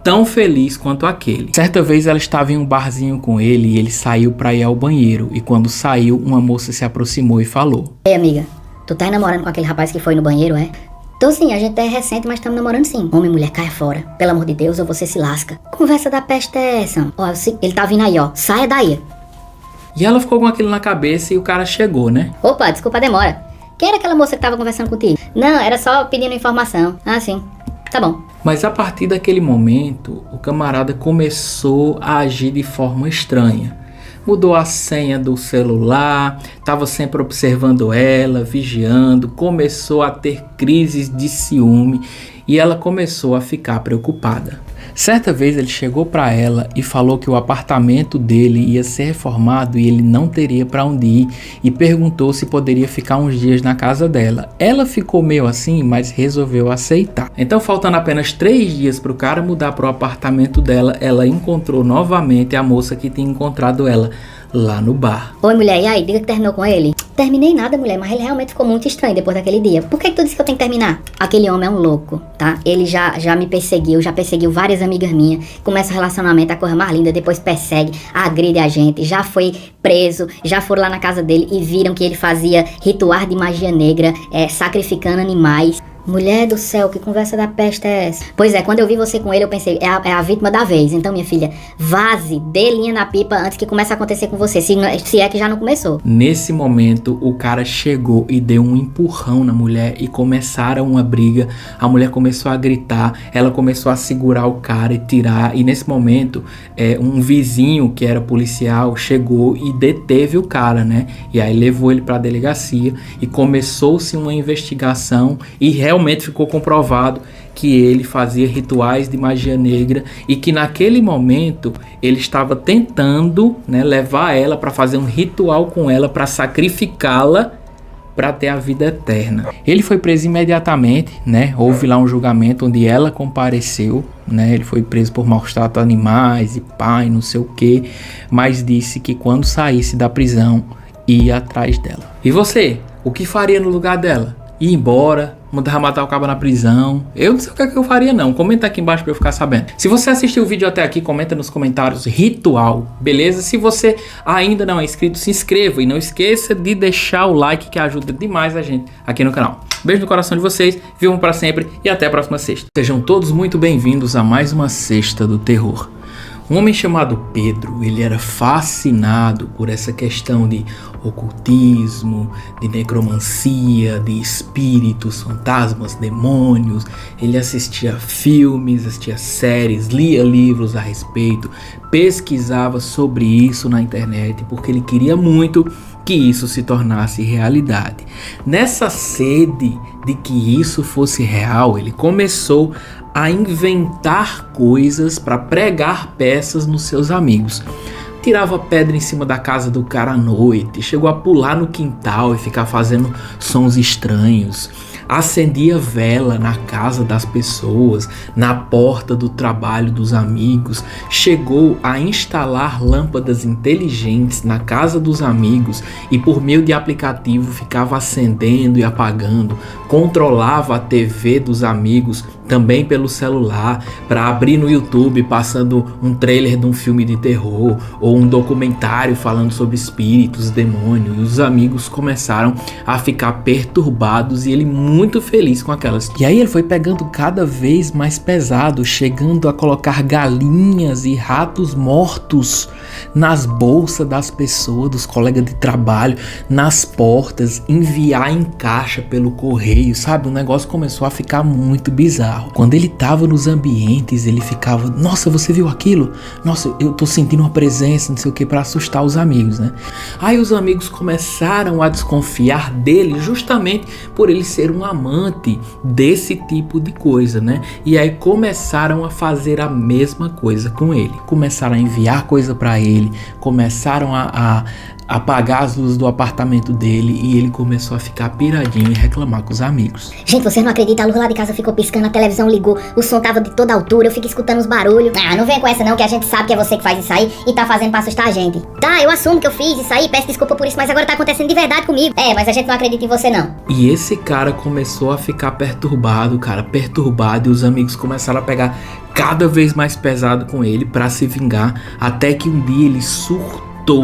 tão feliz quanto aquele. Certa vez ela estava em um barzinho com ele e ele saiu para ir ao banheiro e quando saiu uma moça se aproximou e falou: Ei, amiga, tu tá namorando com aquele rapaz que foi no banheiro, é? Então sim, a gente é recente, mas estamos namorando sim. Homem e mulher, caia fora. Pelo amor de Deus, ou você se lasca. Conversa da peste é essa? Ó, ele tá vindo aí, ó. Saia daí. E ela ficou com aquilo na cabeça e o cara chegou, né? Opa, desculpa a demora. Quem era aquela moça que tava conversando contigo? Não, era só pedindo informação. Ah, sim. Tá bom. Mas a partir daquele momento, o camarada começou a agir de forma estranha. Mudou a senha do celular, estava sempre observando ela, vigiando, começou a ter crises de ciúme e ela começou a ficar preocupada. Certa vez ele chegou para ela e falou que o apartamento dele ia ser reformado e ele não teria para onde ir e perguntou se poderia ficar uns dias na casa dela. Ela ficou meio assim, mas resolveu aceitar. Então, faltando apenas 3 dias para o cara mudar para o apartamento dela, ela encontrou novamente a moça que tinha encontrado ela lá no bar. Oi, mulher, e aí? Diga que terminou com ele. Terminei nada, mulher, mas ele realmente ficou muito estranho depois daquele dia. Por que tu disse que eu tenho que terminar? Aquele homem é um louco, tá? Ele já me perseguiu, já perseguiu várias amigas minhas. Começa o relacionamento, a coisa mais linda, depois persegue, agride a gente. Já foi preso, já foram lá na casa dele e viram que ele fazia rituais de magia negra, sacrificando animais. Mulher do céu, que conversa da peste é essa? Pois é, quando eu vi você com ele, eu pensei, é a vítima da vez. Então, minha filha, vaze, dê linha na pipa antes que comece a acontecer com você, se é que já não começou. Nesse momento, o cara chegou e deu um empurrão na mulher e começaram uma briga. A mulher começou a gritar, ela começou a segurar o cara e tirar. E nesse momento, um vizinho que era policial chegou e deteve o cara, né? E aí levou ele pra delegacia e começou-se uma investigação e realmente ficou comprovado que ele fazia rituais de magia negra e que naquele momento ele estava tentando, né, levar ela para fazer um ritual com ela, para sacrificá-la para ter a vida eterna. Ele foi preso imediatamente, né? Houve lá um julgamento onde ela compareceu, né? Ele foi preso por maus tratos a animais e pai, não sei o que, mas disse que quando saísse da prisão ia atrás dela. E você, o que faria no lugar dela? Ir embora, Mandava matar o cabo na prisão. Eu não sei o que é que eu faria não. Comenta aqui embaixo pra eu ficar sabendo. Se você assistiu o vídeo até aqui, comenta nos comentários ritual, beleza? Se você ainda não é inscrito, se inscreva e não esqueça de deixar o like que ajuda demais a gente aqui no canal. Beijo no coração de vocês, vivam para sempre e até a próxima sexta. Sejam todos muito bem-vindos a mais uma Sexta do Terror. Um homem chamado Pedro, ele era fascinado por essa questão de ocultismo, de necromancia, de espíritos, fantasmas, demônios. Ele assistia filmes, assistia séries, lia livros a respeito, pesquisava sobre isso na internet, porque ele queria muito que isso se tornasse realidade. Nessa sede de que isso fosse real, ele começou a inventar coisas para pregar peças nos seus amigos. Tirava pedra em cima da casa do cara à noite, chegou a pular no quintal e ficar fazendo sons estranhos. Acendia vela na casa das pessoas, na porta do trabalho dos amigos. Chegou a instalar lâmpadas inteligentes na casa dos amigos e por meio de aplicativo ficava acendendo e apagando. Controlava a TV dos amigos também pelo celular para abrir no YouTube passando um trailer de um filme de terror ou um documentário falando sobre espíritos, demônios. E os amigos começaram a ficar perturbados e ele muito feliz com aquelas. E aí ele foi pegando cada vez mais pesado, chegando a colocar galinhas e ratos mortos nas bolsas das pessoas, dos colegas de trabalho, nas portas, enviar em caixa pelo correio, sabe? O negócio começou a ficar muito bizarro. Quando ele tava nos ambientes, ele ficava, nossa, você viu aquilo? Nossa, eu tô sentindo uma presença, não sei o que, pra assustar os amigos, né? Aí os amigos começaram a desconfiar dele justamente por ele ser um amante desse tipo de coisa, né? E aí começaram a fazer a mesma coisa com ele. Começaram a enviar coisa pra ele, começaram a apagar as luzes do apartamento dele e ele começou a ficar piradinho e reclamar com os amigos. Gente, vocês não acreditam, a luz lá de casa ficou piscando, a televisão ligou, o som tava de toda altura, eu fico escutando os barulhos. Ah, não vem com essa não, que a gente sabe que é você que faz isso aí e tá fazendo pra assustar a gente. Tá, eu assumo que eu fiz isso aí, peço desculpa por isso, mas agora tá acontecendo de verdade comigo. É, mas a gente não acredita em você não. E esse cara começou a ficar perturbado, e os amigos começaram a pegar cada vez mais pesado com ele pra se vingar, até que um dia ele surtou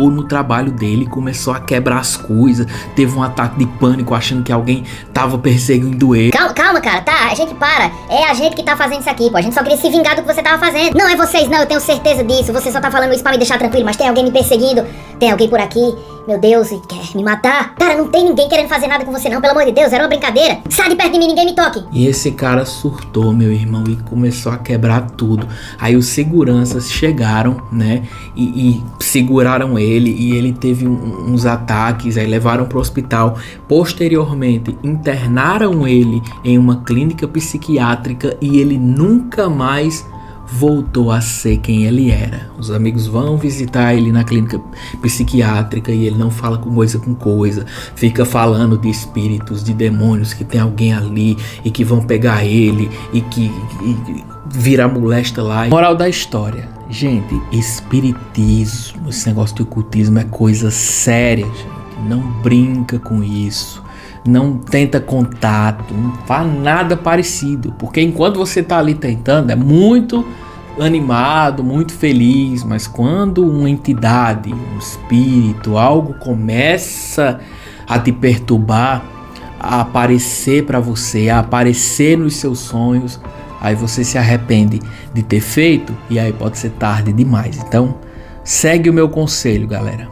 no trabalho dele, começou a quebrar as coisas, teve um ataque de pânico achando que alguém tava perseguindo ele. Calma, cara, tá, a gente para. É a gente que tá fazendo isso aqui, pô, a gente só queria se vingar do que você tava fazendo. Não é vocês não, eu tenho certeza disso, você só tá falando isso pra me deixar tranquilo, mas tem alguém me perseguindo, tem alguém por aqui, meu Deus, e quer me matar. Cara, não tem ninguém querendo fazer nada com você não, pelo amor de Deus, era uma brincadeira. Sai de perto de mim, ninguém me toque. E esse cara surtou, meu irmão, e começou a quebrar tudo. Aí os seguranças chegaram, né, e seguraram ele, e ele teve uns ataques, aí levaram pro hospital. Posteriormente, internaram ele em uma clínica psiquiátrica e ele nunca mais voltou a ser quem ele era. Os amigos vão visitar ele na clínica psiquiátrica e ele não fala com coisa, fica falando de espíritos, de demônios, que tem alguém ali e que vão pegar ele e que vira molesta lá. Moral da história, gente, espiritismo, esse negócio de ocultismo é coisa séria, gente. Não brinca com isso. Não tenta contato, não faz nada parecido, porque enquanto você tá ali tentando é muito animado, muito feliz, mas quando uma entidade, um espírito, algo começa a te perturbar, a aparecer para você, a aparecer nos seus sonhos, aí você se arrepende de ter feito e aí pode ser tarde demais. Então segue o meu conselho, galera.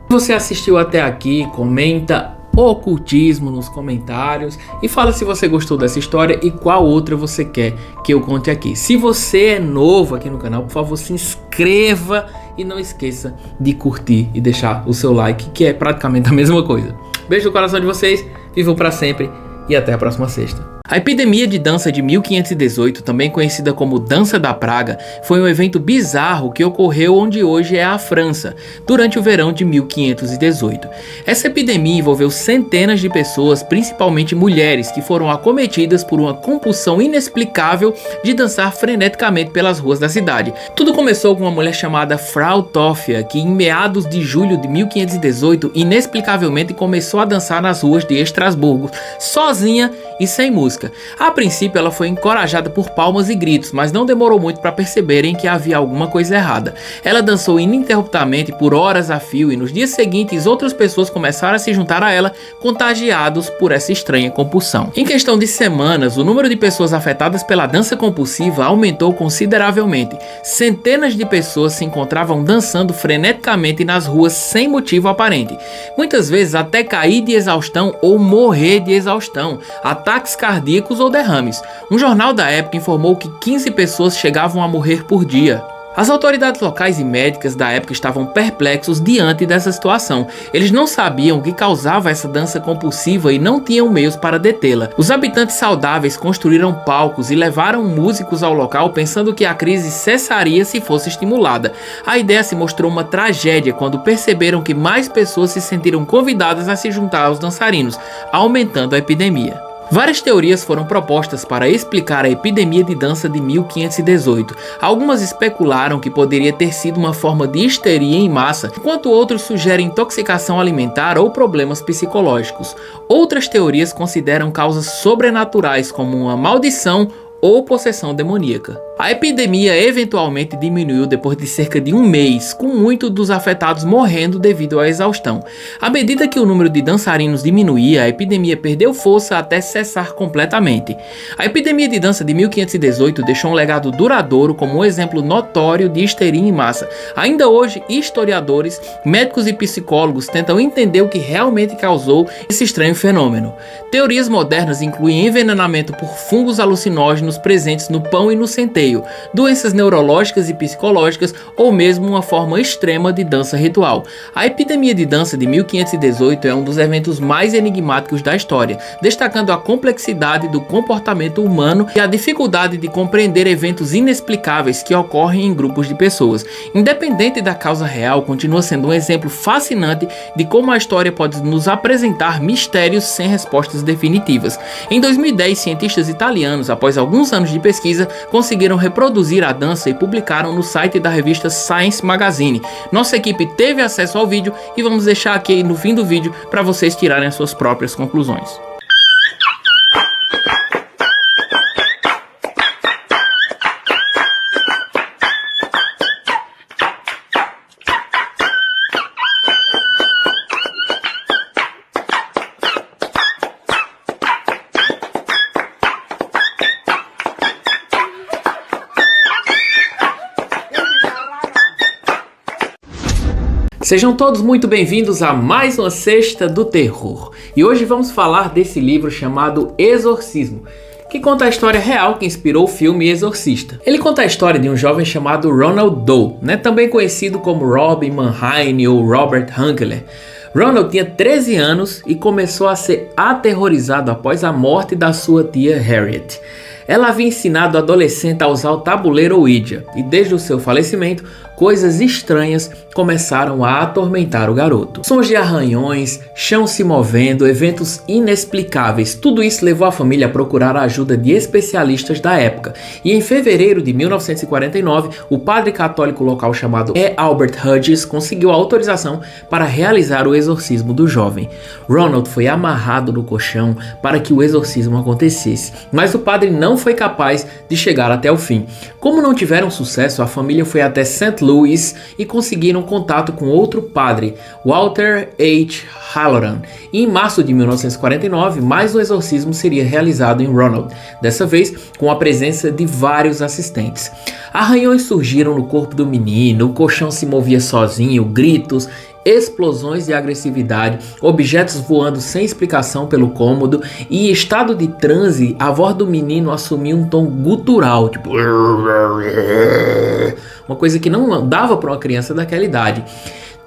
Se você assistiu até aqui, comenta ocultismo nos comentários e fala se você gostou dessa história e qual outra você quer que eu conte aqui. Se você é novo aqui no canal, por favor, se inscreva e não esqueça de curtir e deixar o seu like, que é praticamente a mesma coisa. Beijo no coração de vocês, vivam para sempre e até a próxima sexta. A epidemia de dança de 1518, também conhecida como Dança da Praga, foi um evento bizarro que ocorreu onde hoje é a França, durante o verão de 1518. Essa epidemia envolveu centenas de pessoas, principalmente mulheres, que foram acometidas por uma compulsão inexplicável de dançar freneticamente pelas ruas da cidade. Tudo começou com uma mulher chamada Frau Toffia, que em meados de julho de 1518, inexplicavelmente começou a dançar nas ruas de Estrasburgo, sozinha e sem música. A princípio ela foi encorajada por palmas e gritos, mas não demorou muito para perceberem que havia alguma coisa errada. Ela dançou ininterruptamente por horas a fio e nos dias seguintes outras pessoas começaram a se juntar a ela, contagiados por essa estranha compulsão. Em questão de semanas, o número de pessoas afetadas pela dança compulsiva aumentou consideravelmente. Centenas de pessoas se encontravam dançando freneticamente nas ruas sem motivo aparente. Muitas vezes até cair de exaustão ou morrer de exaustão, ataques cardíacos ou derrames. Um jornal da época informou que 15 pessoas chegavam a morrer por dia. As autoridades locais e médicas da época estavam perplexos diante dessa situação. Eles não sabiam o que causava essa dança compulsiva e não tinham meios para detê-la. Os habitantes saudáveis construíram palcos e levaram músicos ao local pensando que a crise cessaria se fosse estimulada. A ideia se mostrou uma tragédia quando perceberam que mais pessoas se sentiram convidadas a se juntar aos dançarinos, aumentando a epidemia. Várias teorias foram propostas para explicar a epidemia de dança de 1518. Algumas especularam que poderia ter sido uma forma de histeria em massa, enquanto outros sugerem intoxicação alimentar ou problemas psicológicos. Outras teorias consideram causas sobrenaturais, como uma maldição ou possessão demoníaca. A epidemia eventualmente diminuiu depois de cerca de um mês, com muitos dos afetados morrendo devido à exaustão. À medida que o número de dançarinos diminuía, a epidemia perdeu força até cessar completamente. A epidemia de dança de 1518 deixou um legado duradouro como um exemplo notório de histeria em massa. Ainda hoje, historiadores, médicos e psicólogos tentam entender o que realmente causou esse estranho fenômeno. Teorias modernas incluem envenenamento por fungos alucinógenos presentes no pão e no centeio, doenças neurológicas e psicológicas ou mesmo uma forma extrema de dança ritual. A epidemia de dança de 1518 é um dos eventos mais enigmáticos da história, destacando a complexidade do comportamento humano e a dificuldade de compreender eventos inexplicáveis que ocorrem em grupos de pessoas. Independente da causa real, continua sendo um exemplo fascinante de como a história pode nos apresentar mistérios sem respostas definitivas. Em 2010, cientistas italianos, após alguns anos de pesquisa, conseguiram reproduzir a dança e publicaram no site da revista Science Magazine. Nossa equipe teve acesso ao vídeo e vamos deixar aqui no fim do vídeo para vocês tirarem as suas próprias conclusões. Sejam todos muito bem-vindos a mais uma Sexta do Terror. E hoje vamos falar desse livro chamado Exorcismo, que conta a história real que inspirou o filme Exorcista. Ele conta a história de um jovem chamado Ronald Doe, também conhecido como Robin Mannheim ou Robert Hunkeler. Ronald tinha 13 anos e começou a ser aterrorizado após a morte da sua tia Harriet. Ela havia ensinado o adolescente a usar o tabuleiro Ouija, e desde o seu falecimento, coisas estranhas começaram a atormentar o garoto. Sons de arranhões, chão se movendo, eventos inexplicáveis, tudo isso levou a família a procurar a ajuda de especialistas da época. E em fevereiro de 1949, o padre católico local chamado E. Albert Hughes conseguiu a autorização para realizar o exorcismo do jovem. Ronald foi amarrado no colchão para que o exorcismo acontecesse, mas o padre não foi capaz de chegar até o fim. Como não tiveram sucesso, a família foi até St. Louis e conseguiram contato com outro padre, Walter H. Halloran. E em março de 1949, mais um exorcismo seria realizado em Ronald, dessa vez com a presença de vários assistentes. Arranhões surgiram no corpo do menino, o colchão se movia sozinho, gritos, explosões de agressividade, objetos voando sem explicação pelo cômodo e em estado de transe, a voz do menino assumia um tom gutural, tipo uma coisa que não dava para uma criança daquela idade.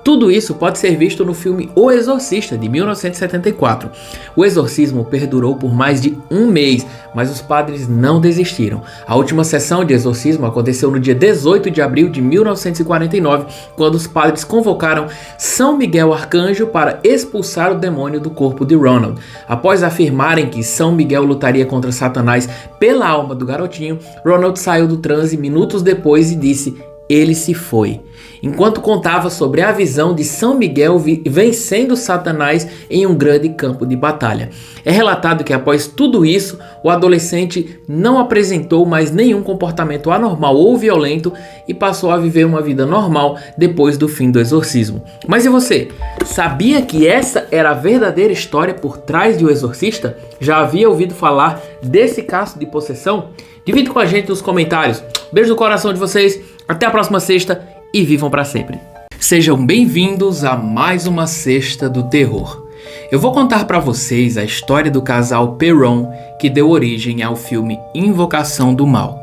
Tudo isso pode ser visto no filme O Exorcista, de 1974. O exorcismo perdurou por mais de um mês, mas os padres não desistiram. A última sessão de exorcismo aconteceu no dia 18 de abril de 1949, quando os padres convocaram São Miguel Arcanjo para expulsar o demônio do corpo de Ronald. Após afirmarem que São Miguel lutaria contra Satanás pela alma do garotinho, Ronald saiu do transe minutos depois e disse: ele se foi, enquanto contava sobre a visão de São Miguel vencendo Satanás em um grande campo de batalha. É relatado que após tudo isso, o adolescente não apresentou mais nenhum comportamento anormal ou violento e passou a viver uma vida normal depois do fim do exorcismo. Mas e você? Sabia que essa era a verdadeira história por trás de O Exorcista? Já havia ouvido falar desse caso de possessão? Divide com a gente nos comentários. Beijo no coração de vocês, até a próxima sexta e vivam para sempre. Sejam bem-vindos a mais uma Sexta do Terror. Eu vou contar para vocês a história do casal Perron que deu origem ao filme Invocação do Mal.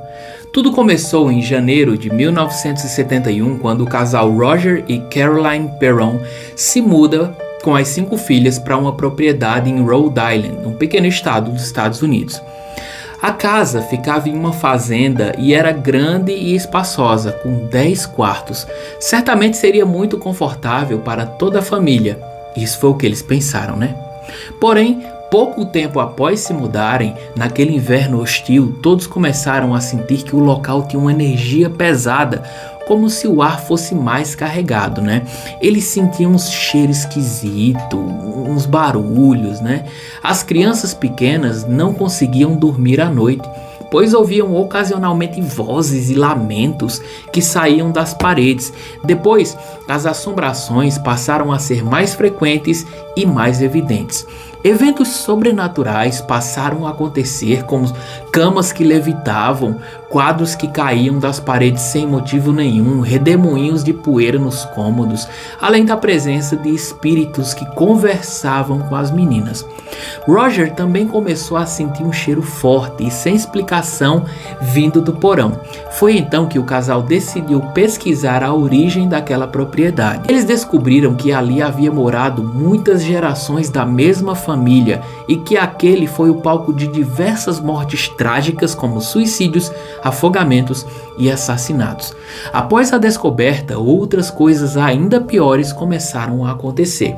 Tudo começou em janeiro de 1971, quando o casal Roger e Caroline Perron se muda com as 5 filhas para uma propriedade em Rhode Island, um pequeno estado dos Estados Unidos. A casa ficava em uma fazenda e era grande e espaçosa, com 10 quartos. Certamente seria muito confortável para toda a família. Isso foi o que eles pensaram, né? Porém, pouco tempo após se mudarem, naquele inverno hostil, todos começaram a sentir que o local tinha uma energia pesada, como se o ar fosse mais carregado, né? Eles sentiam uns cheiros esquisitos, uns barulhos, né? As crianças pequenas não conseguiam dormir à noite, pois ouviam ocasionalmente vozes e lamentos que saíam das paredes. Depois, as assombrações passaram a ser mais frequentes e mais evidentes. Eventos sobrenaturais passaram a acontecer, como camas que levitavam, quadros que caíam das paredes sem motivo nenhum, redemoinhos de poeira nos cômodos, além da presença de espíritos que conversavam com as meninas. Roger também começou a sentir um cheiro forte e sem explicação vindo do porão. Foi então que o casal decidiu pesquisar a origem daquela propriedade. Eles descobriram que ali havia morado muitas gerações da mesma família e que aquele foi o palco de diversas mortes trágicas, como suicídios, afogamentos e assassinatos. Após a descoberta, outras coisas ainda piores começaram a acontecer.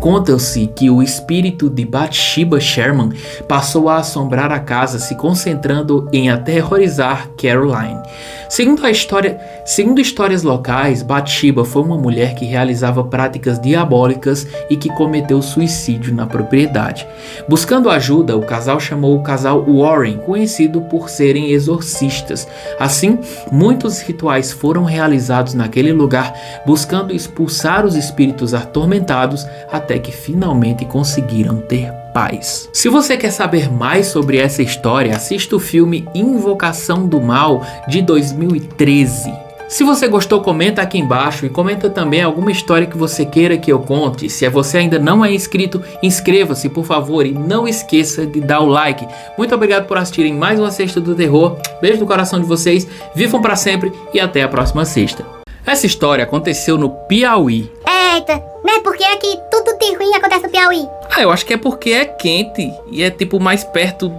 Conta-se que o espírito de Bathsheba Sherman passou a assombrar a casa, se concentrando em aterrorizar Caroline. Segundo histórias locais, Bathsheba foi uma mulher que realizava práticas diabólicas e que cometeu suicídio na propriedade. Buscando ajuda, o casal chamou o casal Warren, conhecido por serem exorcistas. Assim, muitos rituais foram realizados naquele lugar, buscando expulsar os espíritos atormentados, até que finalmente conseguiram ter paz. Se você quer saber mais sobre essa história, assista o filme Invocação do Mal de 2013. Se você gostou, comenta aqui embaixo e comenta também alguma história que você queira que eu conte. Se você ainda não é inscrito, inscreva-se, por favor, e não esqueça de dar o like. Muito obrigado por assistirem mais uma Sexta do Terror. Beijo no coração de vocês, vivam pra sempre e até a próxima sexta. Essa história aconteceu no Piauí. Eita, mas por que é que tudo de ruim acontece no Piauí? Eu acho que é porque é quente e é tipo mais perto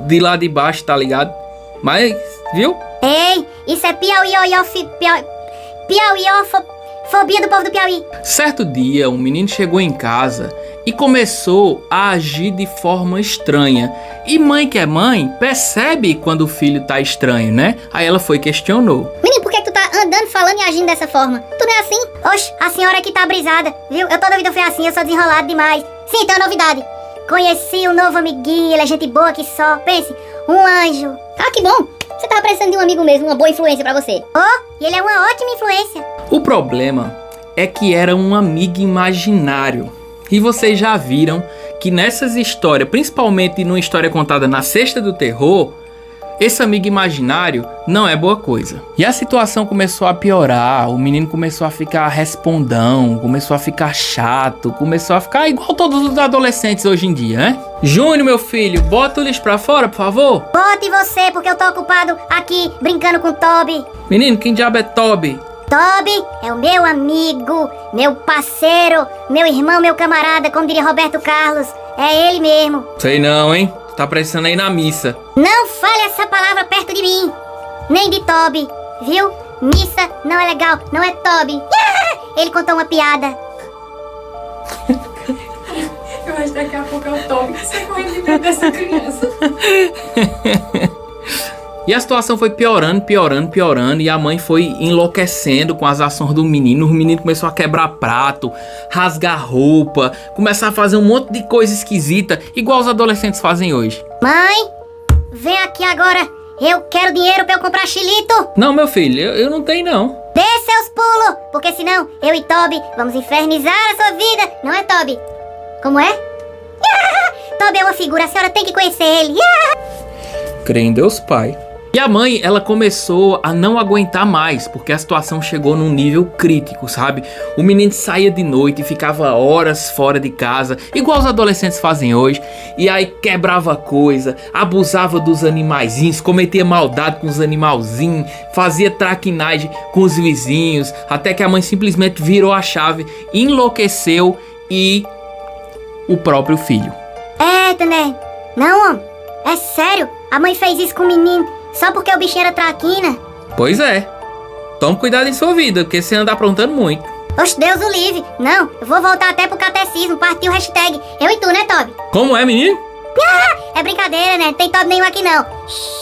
de lá de baixo, tá ligado? Mas, viu? Ei, isso é Piauiofobia do povo do Piauí. Certo dia, um menino chegou em casa e começou a agir de forma estranha. E mãe que é mãe, percebe quando o filho tá estranho, né? Aí ela foi e questionou. Menino, por que tu tá andando, falando e agindo dessa forma? Tu não é assim? Oxe, a senhora aqui tá brisada, viu? Eu toda vida fui assim, eu sou desenrolado demais. Sim, tem uma novidade. Conheci um novo amiguinho, ele é gente boa que só. Pense, um anjo. Ah, que bom! Você tava precisando de um amigo mesmo, uma boa influência pra você. Oh, e ele é uma ótima influência. O problema é que era um amigo imaginário. E vocês já viram que nessas histórias, principalmente numa história contada na Sexta do Terror, esse amigo imaginário não é boa coisa. E a situação começou a piorar, o menino começou a ficar respondão, começou a ficar chato, começou a ficar igual todos os adolescentes hoje em dia, né? Júnior, meu filho, bota o lixo pra fora, por favor. Bote você, porque eu tô ocupado aqui brincando com o Toby. Menino, quem diabo é Toby? Toby é o meu amigo, meu parceiro, meu irmão, meu camarada, como diria Roberto Carlos. É ele mesmo. Sei não, hein? Tá precisando ir na missa. Não fale essa palavra perto de mim. Nem de Toby, viu? Missa não é legal, não é Toby. Ele contou uma piada. Eu acho que daqui a pouco é o Toby que sai correndo de medo dessa criança. E a situação foi piorando, piorando, piorando. E a mãe foi enlouquecendo com as ações do menino. O menino começou a quebrar prato, rasgar roupa, começar a fazer um monte de coisa esquisita, igual os adolescentes fazem hoje. Mãe, vem aqui agora. Eu quero dinheiro pra eu comprar xilito. Não, meu filho, eu não tenho não. Dê seus pulos, porque senão eu e Toby vamos infernizar a sua vida. Não é, Toby? Como é? Toby é uma figura, a senhora tem que conhecer ele. Crê em Deus Pai. E a mãe, ela começou a não aguentar mais, porque a situação chegou num nível crítico, sabe? O menino saía de noite e ficava horas fora de casa, igual os adolescentes fazem hoje, e aí quebrava coisa, abusava dos animaizinhos, cometia maldade com os animalzinhos, fazia traquinagem com os vizinhos, até que a mãe simplesmente virou a chave, enlouqueceu e o próprio filho. Eita, né? Não, homem. É sério, a mãe fez isso com o menino. Só porque o bichinho era traquina? Pois é. Tome cuidado em sua vida, porque você anda aprontando muito. Oxe, Deus o livre. Não, eu vou voltar até pro catecismo, partiu o hashtag. Eu e tu, né, Toby? Como é, menino? É brincadeira, né? Não tem Toby nenhum aqui, não.